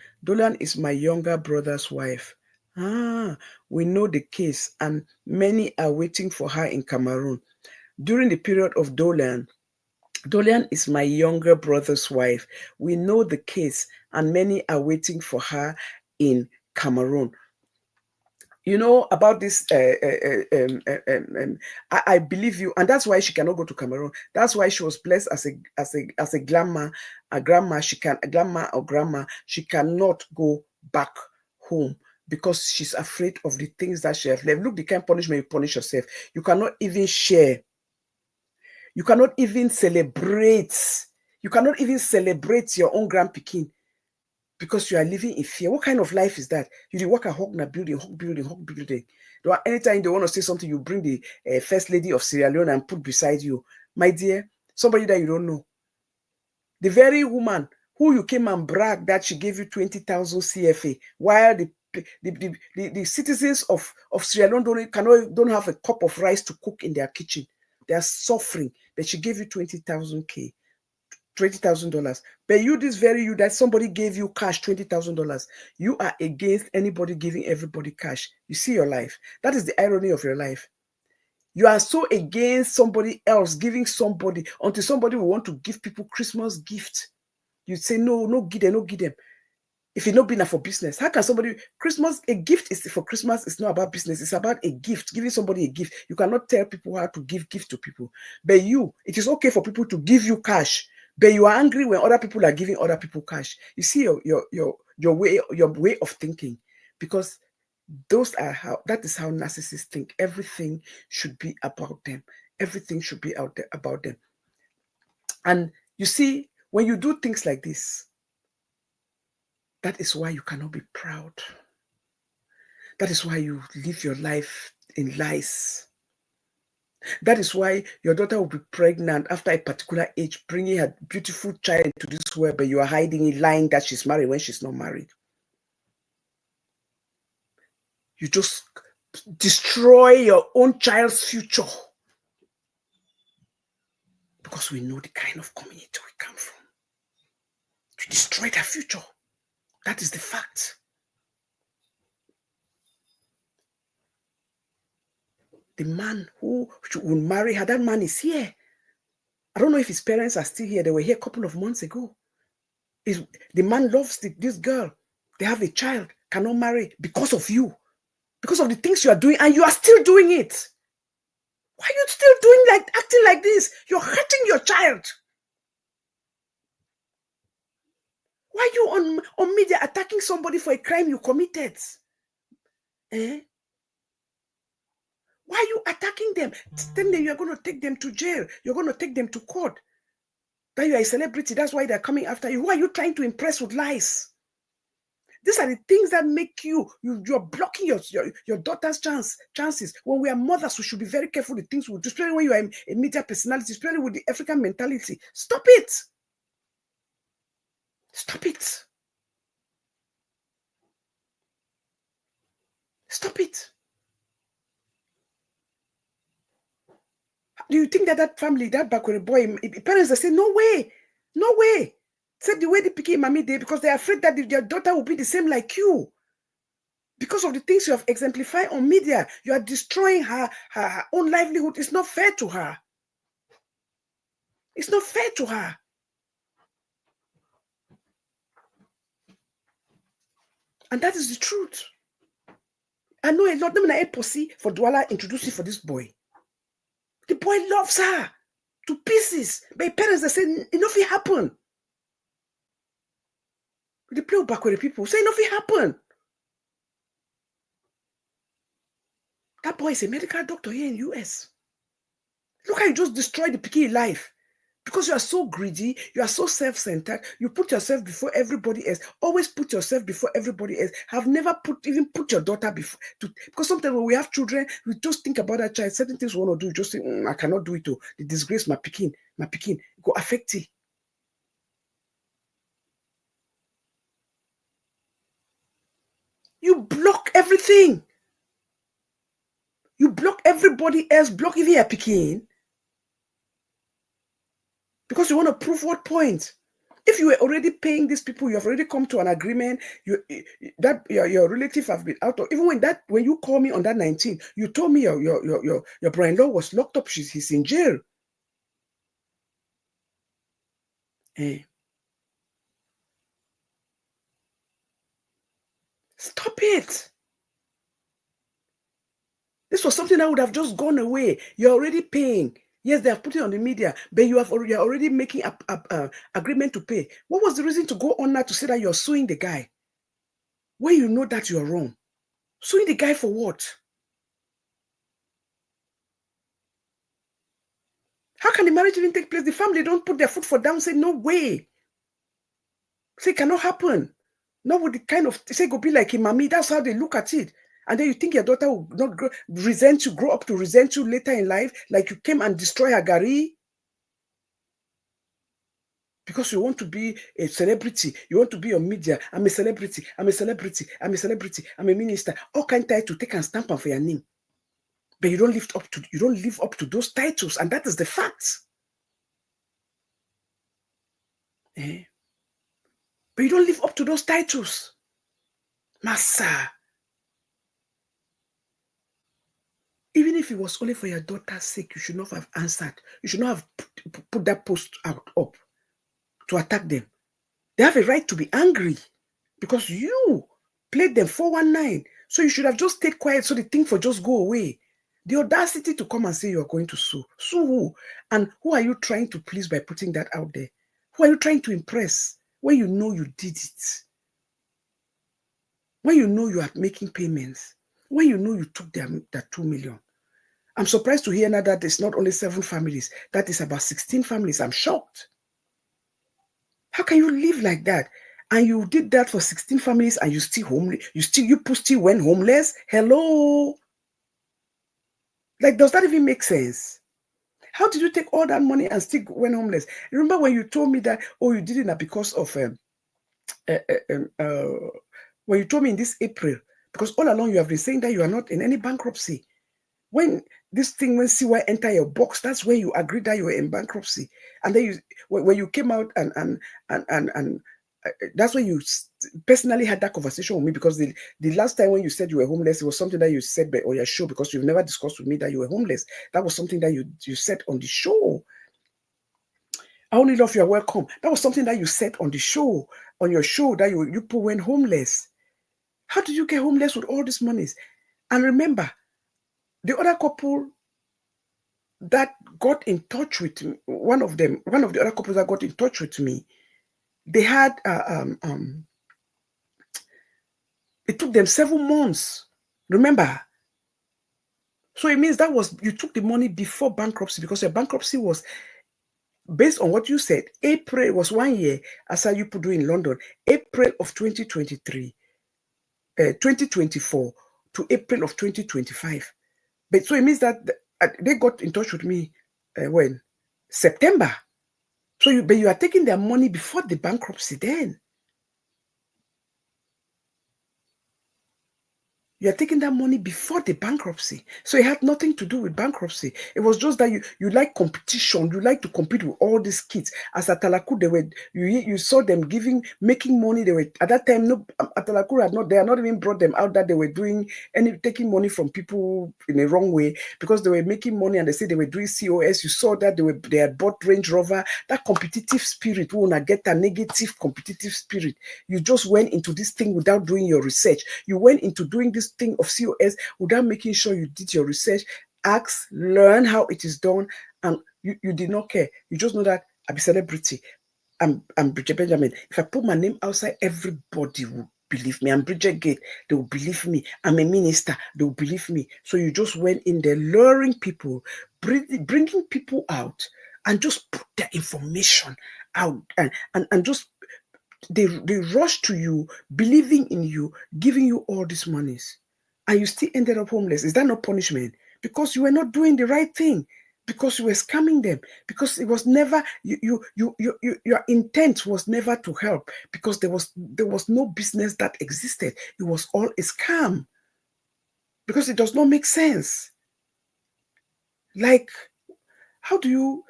is my younger brother's wife. We know the case, and many are waiting for her in Cameroon. During the period of Dolian is my younger brother's wife. We know the case, and many are waiting for her in Cameroon. You know about this. I believe you, and that's why she cannot go to Cameroon. That's why she was blessed as a grandma. A grandma or grandma. She cannot go back home because she's afraid of the things that she has left. Look, the kind of punishment you punish yourself. You cannot even share. You cannot even celebrate. You cannot even celebrate your own grandpikin because you are living in fear. What kind of life is that? You work at Hogna building, Hog building, Hog building. Anytime they want to say something, you bring the first lady of Sierra Leone and put beside you. My dear, somebody that you don't know. The very woman who you came and bragged that she gave you 20,000 CFA, while the citizens of Sierra Leone don't have a cup of rice to cook in their kitchen. They are suffering, but she gave you 20,000 $20,000. But you, this very you that somebody gave you cash, $20,000, you are against anybody giving everybody cash. You see your life. That is the irony of your life. You are so against somebody else giving somebody until somebody will want to give people Christmas gift. You say, no, give them, no give them. If it's not been for business, how can somebody, Christmas, a gift is for Christmas, it's not about business, it's about a gift, giving somebody a gift. You cannot tell people how to give gift to people. But it is okay for people to give you cash, but you are angry when other people are giving other people cash. You see your way of thinking, because that is how narcissists think. Everything should be about them. Everything should be out there about them. And you see, when you do things like this, that is why you cannot be proud. That is why you live your life in lies. That is why your daughter will be pregnant after a particular age, bringing her beautiful child into this world, but you are hiding it, lying that she's married when she's not married. You just destroy your own child's future. Because we know the kind of community we come from. You destroyed her future. That is the fact. The man who will marry her, that man is here. I don't know if his parents are still here. They were here a couple of months ago. The man loves this girl. They have a child, cannot marry because of you. Because of the things you are doing, and you are still doing it. Why are you still acting like this? You're hurting your child. Why are you on media attacking somebody for a crime you committed? Why are you attacking them? Telling them you're going to take them to jail. You're going to take them to court. That you are a celebrity. That's why they're coming after you. Who are you trying to impress with lies? These are the things that make you're blocking your daughter's chances. When we are mothers, we should be very careful with things we do, especially when you are a media personality, especially with the African mentality. Stop it. Stop it. Stop it. Do you think that family, that backward boy, parents, they say, no way, no way. Said the way they pick mommy there, because they're afraid that their daughter will be the same like you. Because of the things you have exemplified on media, you are destroying her own livelihood. It's not fair to her. It's not fair to her. And that is the truth. I know a lot of them are pussy for Douala introduce you for this boy. The boy loves her to pieces. But parents, they say, enough it happen. They play back with the people. Say, enough it happen. That boy is a medical doctor here in the US. Look how you just destroyed the Piki life. Because you are so greedy, you are so self-centered, you put yourself before everybody else. Always put yourself before everybody else. Have never put your daughter before. Because sometimes when we have children, we just think about that child. Certain things we want to do, you just think, I cannot do it. The disgrace my Pikin, go affect it. You block everything. You block everybody else, block even your Pikin. Because you want to prove what point? If you were already paying these people, you have already come to an agreement. Your relative have been out of. Even when you call me on that 19, you told me your brother-in-law was locked up. He's in jail. Stop it. This was something that would have just gone away. You're already paying. Yes, they have put it on the media, but you're already making an agreement to pay. What was the reason to go on now to say that you're suing the guy? When you know that you're wrong. Suing the guy for what? How can the marriage even take place? The family don't put their foot for down, say, no way. Say, it cannot happen. Not with the kind of, say, go be like a mommy. That's how they look at it. And then you think your daughter will not grow up to resent you later in life, like you came and destroy her gari. Because you want to be a celebrity. You want to be on media. I'm a celebrity. I'm a celebrity. I'm a celebrity. I'm a minister. All kind of titles to take and stamp on for your name. But you don't live up to those titles, and that is the fact. Eh? But you don't live up to those titles. Massa. Even if it was only for your daughter's sake, you should not have answered. You should not have put that post up to attack them. They have a right to be angry because you played them 419. So you should have just stayed quiet so the thing for just go away. The audacity to come and say you're going to sue. Sue who? And who are you trying to please by putting that out there? Who are you trying to impress when you know you did it? When you know you are making payments? When you know you took that 2 million? I'm surprised to hear now that it's not only 7 families. That is about 16 families. I'm shocked. How can you live like that? And you did that for 16 families and you still homeless. You still went homeless? Hello? Like, does that even make sense? How did you take all that money and still went homeless? Remember when you told me that, oh, you did it because of, when you told me in this April, because all along you have been saying that you are not in any bankruptcy. When CY enter your box, that's when you agreed that you were in bankruptcy. And then when you came out and that's when you personally had that conversation with me, because the last time when you said you were homeless, it was something that you said on your show, because you've never discussed with me that you were homeless. That was something that you said on the show. I only love you're welcome. That was something that you said on the show, on your show, that you people went homeless. How did you get homeless with all these monies? And remember, the other couple that got in touch with me, one of the other couples that got in touch with me, they had it took them 7 months. Remember? So it means that you took the money before bankruptcy, because your bankruptcy was based on what you said. April was 1 year, as you put in London. April of 2023, 2024 to April of 2025. But so it means that they got in touch with me when? September. So but you are taking their money before the bankruptcy then. You are taking that money before the bankruptcy. So it had nothing to do with bankruptcy. It was just that you like competition. You like to compete with all these kids. As at Talaku, you saw them making money. They were at that time, no, at Talaku they had not even brought them out that they were taking money from people in a wrong way, because they were making money and they said they were doing COS. You saw that they had bought Range Rover. That competitive spirit, we want to get a negative competitive spirit. You just went into this thing without doing your research. You went into doing this thing of COS without making sure you did your research, ask, learn how it is done, and you did not care. You just know that I'm a celebrity. I'm Bridget Benjamin. If I put my name outside, everybody will believe me. I'm Bridget Gate. They will believe me. I'm a minister. They will believe me. So you just went in there luring people, bringing people out, and just put their information out and just they rush to you, believing in you, giving you all these monies, and you still ended up homeless. Is that not punishment? Because you were not doing the right thing, because you were scamming them, because it was never your intent was never to help, because there was no business that existed. It was all a scam, because it does not make sense. Like, how do you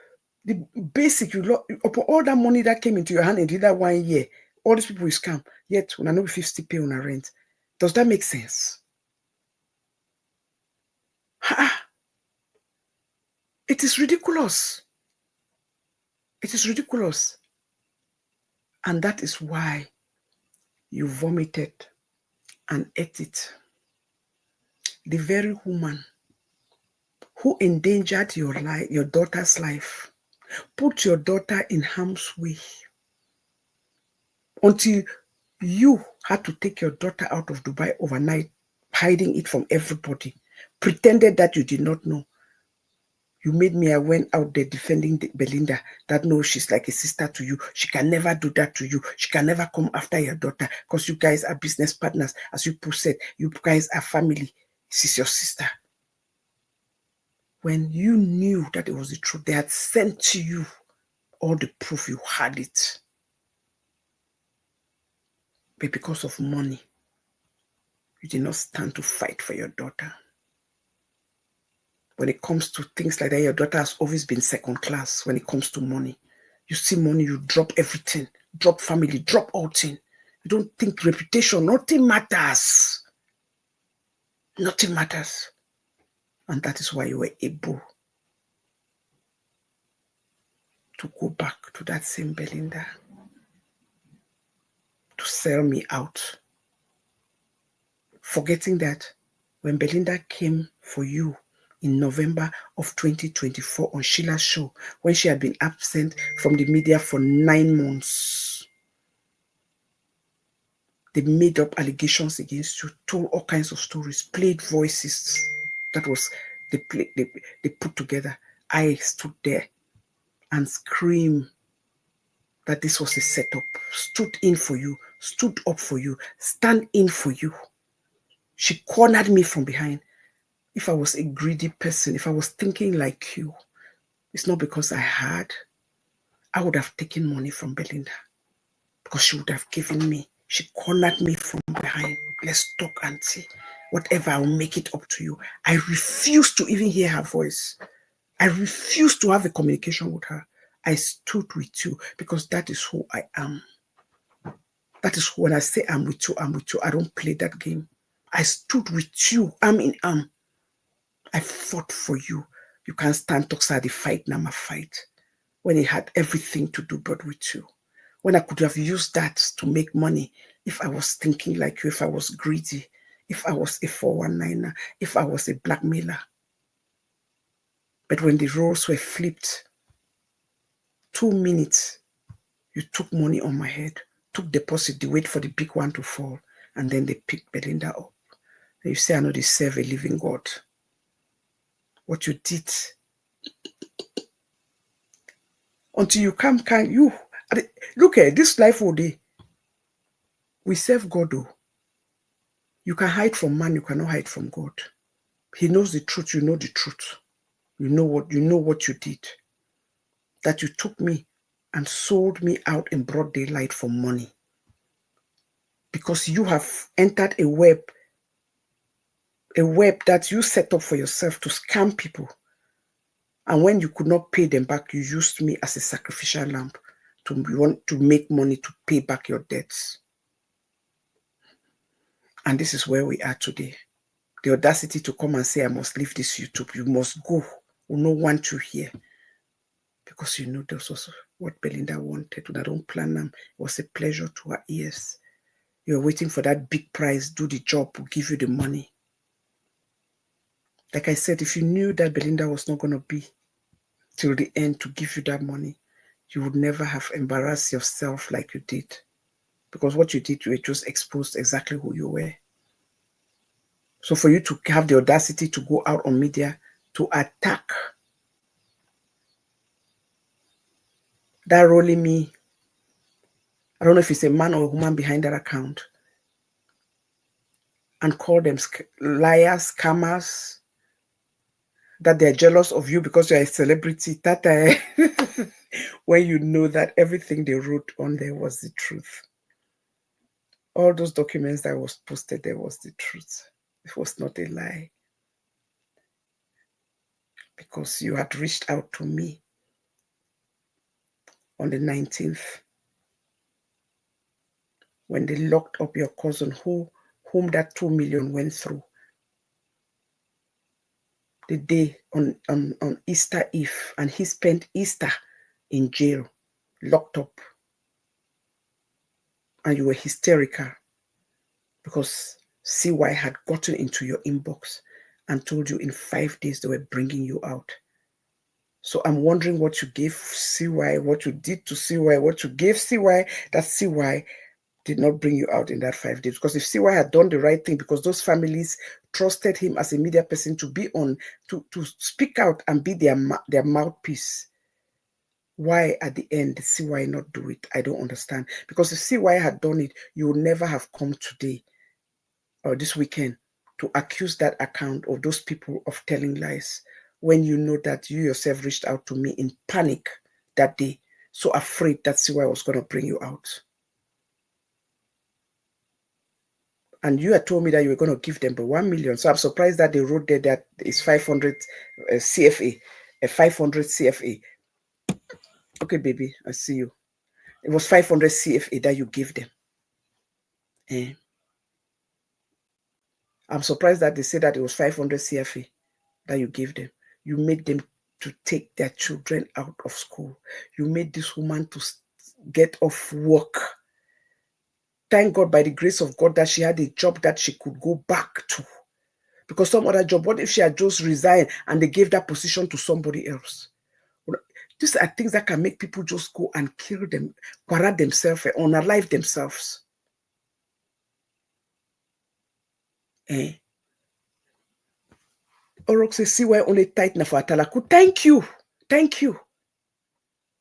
the basic upon all that money that came into your hand in that 1 year? All these people will scam, yet when I know 50 pay on a rent. Does that make sense? It is ridiculous. It is ridiculous. And that is why you vomited and ate it. The very woman who endangered your life, your daughter's life, put your daughter in harm's way until you had to take your daughter out of Dubai overnight hiding it from everybody, pretended that you did not know. You made me, I went out there defending Belinda, that no, she's like a sister to you. She can never do that to you. She can never come after your daughter because you guys are business partners. As you said, you guys are family. She's your sister. When you knew that it was the truth, they had sent to you all the proof, you had it. But because of money, you did not stand to fight for your daughter. When it comes to things like that, your daughter has always been second class when it comes to money. You see money, you drop everything, drop family, drop all things. You don't think reputation, nothing matters. Nothing matters. And that is why you were able to go back to that same Belinda, to sell me out. Forgetting that when Belinda came for you in November of 2024 on Sheila's show, when she had been absent from the media for 9 months, they made up allegations against you, told all kinds of stories, played voices. That was they put together. I stood there and screamed that this was a setup, stood in for you, stood up for you, stand in for you. She cornered me from behind. If I was a greedy person, if I was thinking like you, it's not because I would have taken money from Belinda because she would have given me. She cornered me from behind. Let's talk, auntie. Whatever, I'll make it up to you. I refuse to even hear her voice. I refuse to have a communication with her. I stood with you because that is who I am. That is when I say I'm with you, I'm with you. I don't play that game. I stood with you, arm in arm. I fought for you. You can't stand talk side the fight, now my fight. When it had everything to do but with you. When I could have used that to make money, if I was thinking like you, if I was greedy, if I was a 419er, if I was a blackmailer. But when the roles were flipped, 2 minutes, you took money on my head, took deposit, they wait for the big one to fall, and then they picked Belinda up. And you say, I know they serve a living God. What you did, until you come, look at this life all day. We serve God, though. You can hide from man, you cannot hide from God. He knows the truth, you know the truth. You know what you did. That you took me and sold me out in broad daylight for money. Because you have entered a web that you set up for yourself to scam people. And when you could not pay them back, you used me as a sacrificial lamb to make money to pay back your debts. And this is where we are today. The audacity to come and say, I must leave this YouTube. You must go. We don't want you here. Because you know this was what Belinda wanted. When I don't plan them, it was a pleasure to her ears. You're waiting for that big prize, do the job, we'll give you the money. Like I said, if you knew that Belinda was not going to be till the end to give you that money, you would never have embarrassed yourself like you did. Because what you did, you just exposed exactly who you were. So for you to have the audacity to go out on media to attack that rolling me, I don't know if it's a man or a woman behind that account, and call them liars, scammers, that they're jealous of you because you're a celebrity, that when you know that everything they wrote on there was the truth. All those documents that was posted there was the truth. It was not a lie. Because you had reached out to me on the 19th when they locked up your cousin whom that 2 million went through. The day on Easter Eve, and he spent Easter in jail, locked up. And you were hysterical because CY had gotten into your inbox and told you in 5 days they were bringing you out. So I'm wondering what you gave CY, what you did to CY, what you gave CY, that CY did not bring you out in that 5 days. Because if CY had done the right thing, because those families trusted him as a media person to be on, to speak out and be their mouthpiece, why at the end did CY not do it? I don't understand. Because if CY had done it, you would never have come today or this weekend to accuse that account of those people of telling lies, when you know that you yourself reached out to me in panic that day, so afraid that CY was going to bring you out. And you had told me that you were going to give them but 1 million. So I'm surprised that they wrote there that it's 500 CFA, a 500 CFA. Okay, baby, I see you. It was 500 CFA that you gave them. I'm surprised that they said that it was 500 CFA that you gave them. You made them to take their children out of school. You made this woman to get off work. Thank God, by the grace of God, that she had a job that she could go back to. Because some other job, what if she had just resigned and they gave that position to somebody else? These are things that can make people just go and kill them, quarrel themselves, unalive themselves. Orok says, CY only tight na for Atalaku. Thank you. Thank you.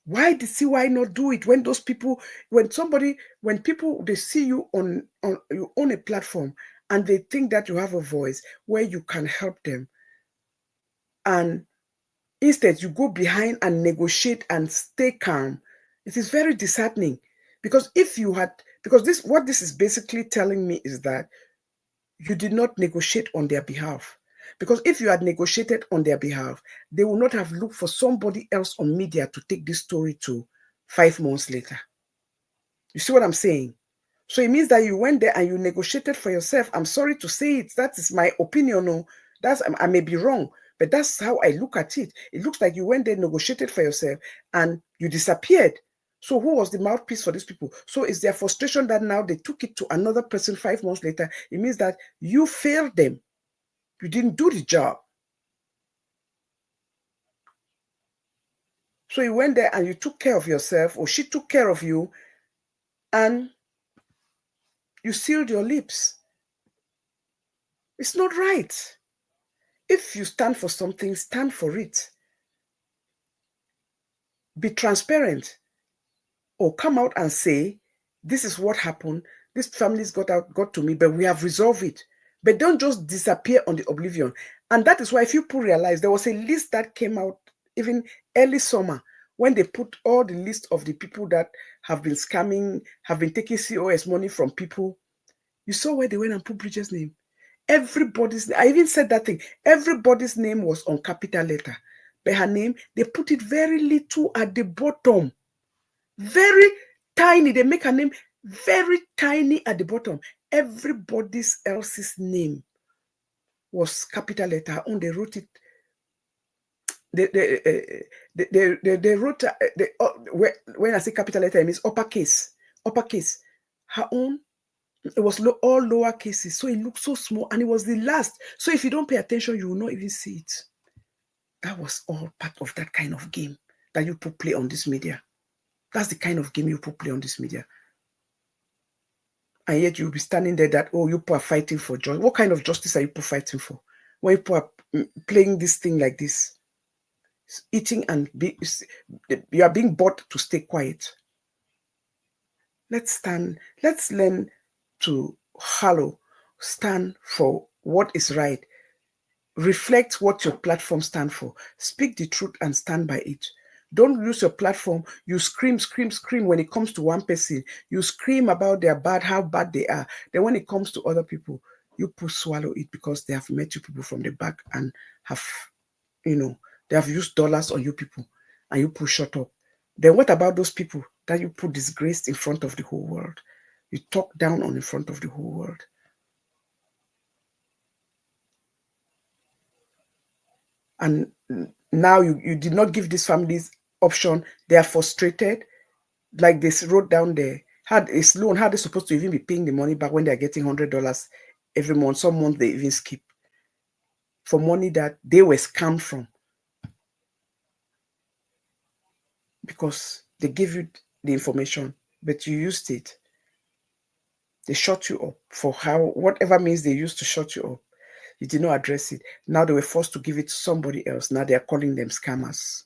Why did CY not do it? When those people, when people, they see you on a platform and they think that you have a voice where you can help them, and instead you go behind and negotiate and stay calm, it is very disheartening. Because what this is basically telling me is that you did not negotiate on their behalf. Because if you had negotiated on their behalf, they would not have looked for somebody else on media to take this story to 5 months later. You see what I'm saying? So it means that you went there and you negotiated for yourself. I'm sorry to say it. That is my opinion. No, I may be wrong, but that's how I look at it. It looks like you went there, negotiated for yourself, and you disappeared. So who was the mouthpiece for these people? So it's their frustration that now they took it to another person 5 months later. It means that you failed them. You didn't do the job. So you went there and you took care of yourself, or she took care of you, and you sealed your lips. It's not right. If you stand for something, stand for it. Be transparent, or come out and say, this is what happened. This family's got to me, but we have resolved it. But don't just disappear on the oblivion. And that is why, if you realize, there was a list that came out even early summer, when they put all the list of the people that have been scamming, have been taking COS money from people. You saw where they went and put Bridget's name. I even said that thing. Everybody's name was on capital letter. But her name, they put it very little at the bottom. Very tiny. They make her name very tiny at the bottom. Everybody else's name was capital letter. They wrote it. They wrote, when I say capital letter, it means uppercase. Uppercase. Her own, it was all lower cases. So it looked so small, and it was the last. So if you don't pay attention, you will not even see it. That was all part of that kind of game that you put play on this media. That's the kind of game you put play on this media. And yet you'll be standing there that, oh, you people are fighting for justice. What kind of justice are you people fighting for? When you people are playing this thing like this, eating and you are being bought to stay quiet. Let's stand. Let's learn to stand for what is right. Reflect what your platform stands for. Speak the truth and stand by it. Don't use your platform. You scream when it comes to one person. You scream about how bad they are. Then when it comes to other people, you swallow it because they have met you people from the back and have, they have used dollars on you people, and you shut up. Then what about those people that you put disgraced in front of the whole world? You talk down on in front of the whole world. And now you did not give these families option. They are frustrated. Like they wrote down there, had a loan, how are they supposed to even be paying the money back when they're getting $100 every month? Some months they even skip for money that they were scammed from, because they gave you the information, but you used it. They shut you up for whatever means they used to shut you up. You did not address it. Now they were forced to give it to somebody else. Now they are calling them scammers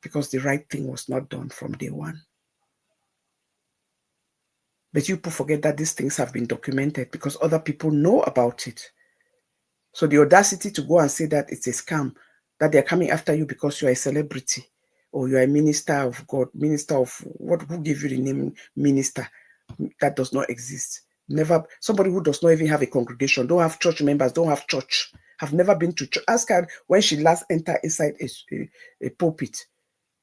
because the right thing was not done from day one. But you people forget that these things have been documented because other people know about it. So the audacity to go and say that it's a scam, that they're coming after you because you are a celebrity or you are a minister of God, minister of what? Who gave you the name minister? That does not exist. Never. Somebody who does not even have a congregation, don't have church members, don't have church, have never been to church. Ask her when she last entered inside a pulpit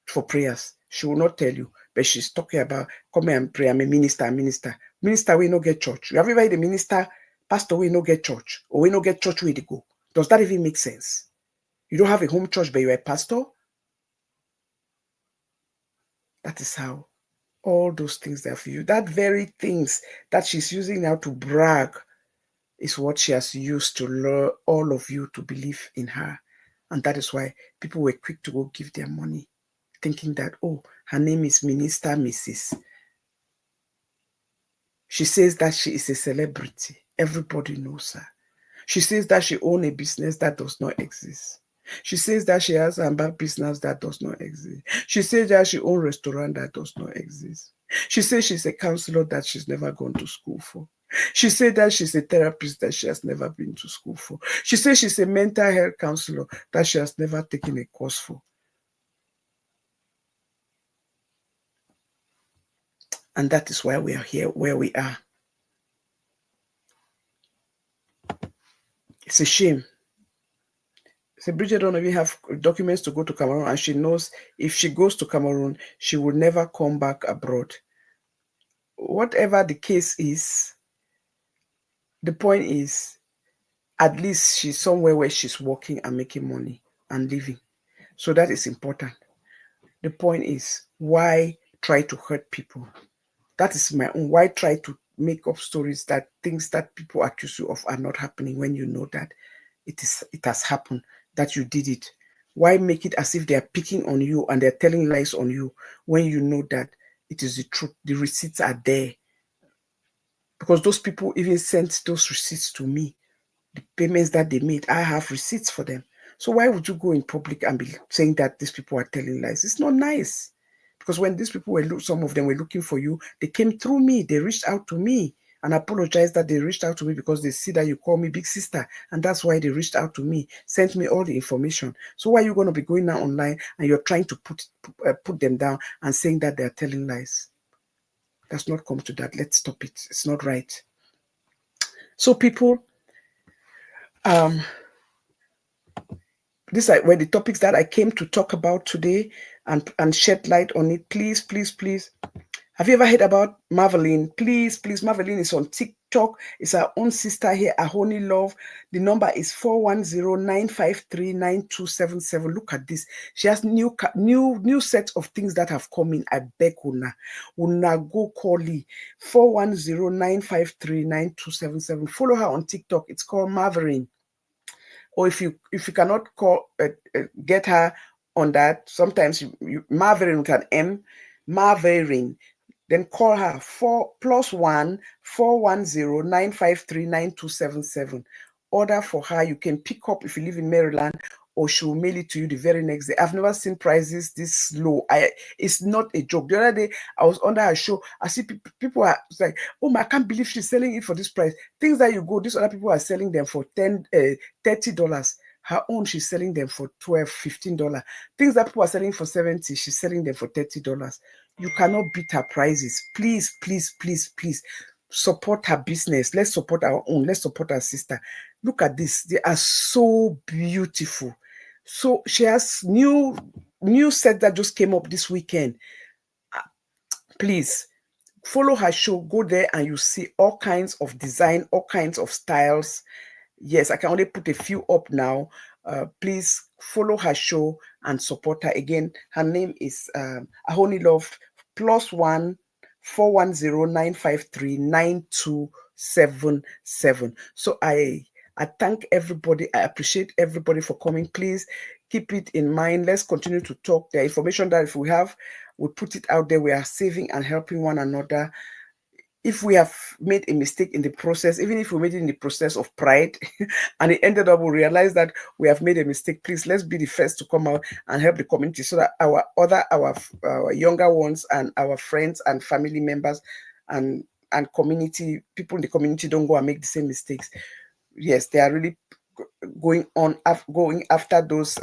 for prayers. She will not tell you, but she's talking about come and pray. I'm a minister, Minister, we no get church. You have ever heard a minister, pastor, we no get church, or we no get church where they go? Does that even make sense? You don't have a home church, but you're a pastor? That is how all those things that for you, that very things that she's using now to brag is what she has used to lure all of you to believe in her. And that is why people were quick to go give their money, thinking that, oh, her name is Minister Mrs. She says that she is a celebrity. Everybody knows her. She says that she owns a business that does not exist. She says that she has a bad business that does not exist. She says that she owns a restaurant that does not exist. She says she's a counselor that she's never gone to school for. She said that she's a therapist that she has never been to school for. She says she's a mental health counselor that she has never taken a course for. And that is why we are here where we are. It's a shame. So Bridget don't even have documents to go to Cameroon, and she knows if she goes to Cameroon, she will never come back abroad. Whatever the case is, the point is, at least she's somewhere where she's working and making money and living. So that is important. The point is, why try to hurt people? That is my own. Why try to make up stories that things that people accuse you of are not happening when you know that it has happened, that you did it? Why make it as if they are picking on you and they're telling lies on you when you know that it is the truth? The receipts are there. Because those people even sent those receipts to me. The payments that they made, I have receipts for them. So why would you go in public and be saying that these people are telling lies? It's not nice. Because when these people were, some of them were looking for you, they came through me. They reached out to me and apologized that they reached out to me because they see that you call me big sister. And that's why they reached out to me, sent me all the information. So why are you going to be going now online and you're trying to put them down and saying that they're telling lies? Let's not come to that. Let's stop it. It's not right. So people, these were the topics that I came to talk about today and shed light on it. Please, please, please. Have you ever heard about Marveline? Please, please. Marveline is on TikTok. It's our own sister here, Ahoni Love. The number is 410-953-9277. Look at this. She has new sets of things that have come in. I beg Una go call her. 410-953-9277. Follow her on TikTok. It's called Marveline. Or if you cannot get her on that, sometimes you Marveline with an M, Marveline. Then call her +1 410-953-9277. Order for her. You can pick up if you live in Maryland, or she will mail it to you the very next day. I've never seen prices this low. It's not a joke. The other day, I was under her show. I see people are like, oh my, I can't believe she's selling it for this price. Things that you go, these other people are selling them for $30. Her own, she's selling them for $12, $15. Things that people are selling for $70, she's selling them for $30. You cannot beat her prices. Please, please, please, please support her business. Let's support our own. Let's support our sister. Look at this. They are so beautiful. So she has new set that just came up this weekend. Please follow her show. Go there and you see all kinds of design, all kinds of styles. Yes, I can only put a few up now. Please follow her show and support her. Again, her name is Ahoni Love. +1 410-953-9277. So I thank everybody. I appreciate everybody for coming. Please keep it in mind. Let's continue to talk. The information that if we have, we put it out there. We are saving and helping one another. if we have made a mistake in the process, even if we made it in the process of pride, and it ended up, we realize that we have made a mistake, please, let's be the first to come out and help the community so that our younger ones and our friends and family members and community people in the community don't go and make the same mistakes. Yes, they are really going after those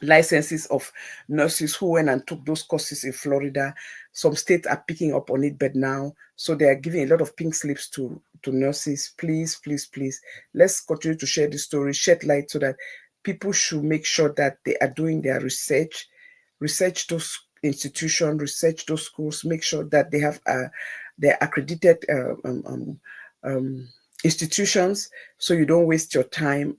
licenses of nurses who went and took those courses in Florida. Some states are picking up on it, but now, so they are giving a lot of pink slips to nurses. Please, please, please, let's continue to share this story, shed light, so that people should make sure that they are doing their research those institutions, research those schools, make sure that they have their accredited institutions, so you don't waste your time.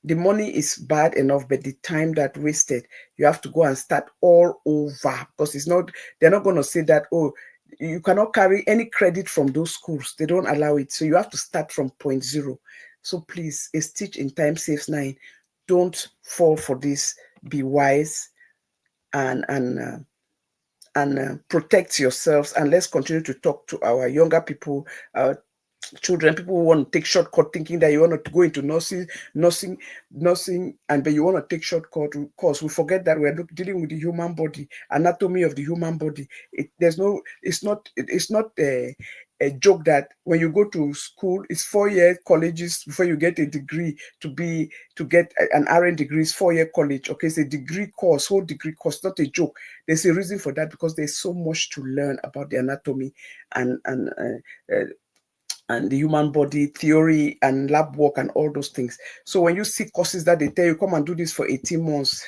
The money is bad enough, but the time that wasted, you have to go and start all over, because it's not, they're not going to say that, oh, you cannot carry any credit from those schools. They don't allow it. So you have to start from point zero. So please, a stitch in time saves 9. Don't fall for this. Be wise and protect yourselves. And let's continue to talk to our younger people, children, people who want to take shortcut, thinking that you want to go into nursing, and but you want to take shortcut course. We forget that we're dealing with the human body, anatomy of the human body. It's not a joke that when you go to school, it's 4-year colleges before you get a degree. To get an RN degree is 4-year college. Okay, it's a degree course, whole degree course, not a joke. There's a reason for that, because there's so much to learn about the anatomy and the human body, theory and lab work and all those things. So when you see courses that they tell you, come and do this for 18 months,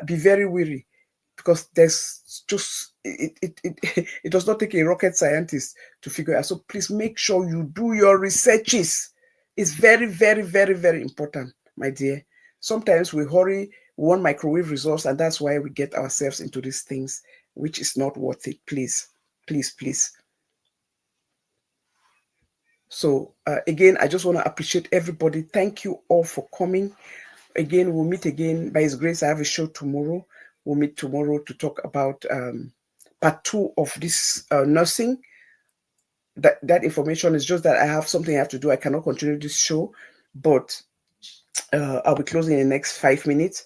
be very wary, because there's just, it does not take a rocket scientist to figure out. So please make sure you do your researches. It's very, very, very, very important, my dear. Sometimes we hurry, we want microwave results, and that's why we get ourselves into these things, which is not worth it. Please, please, please. So again, I just want to appreciate everybody. Thank you all for coming. Again, we'll meet again. By His grace, I have a show tomorrow. We'll meet tomorrow to talk about part 2 of this nursing. That information is just that I have something I have to do. I cannot continue this show, but I'll be closing in the next 5 minutes.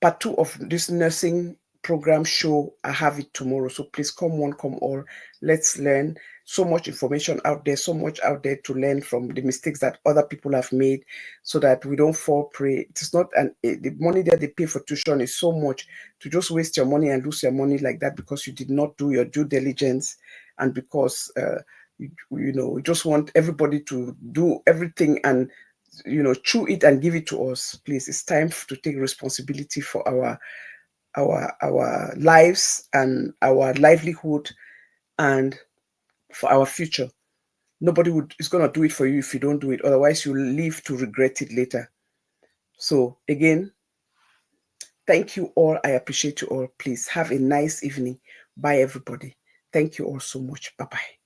Part 2 of this nursing program show, I have it tomorrow. So please come one, come all. Let's learn. So much information out there, so much out there to learn from the mistakes that other people have made, so that we don't fall prey. It's not the money that they pay for tuition is so much to just waste your money and lose your money like that because you did not do your due diligence, and because we just want everybody to do everything and chew it and give it to us. Please, it's time to take responsibility for our lives and our livelihood and for our future. Nobody is going to do it for you if you don't do it. Otherwise, you'll live to regret it later. So again, thank you all. I appreciate you all. Please have a nice evening. Bye, everybody. Thank you all so much. Bye-bye.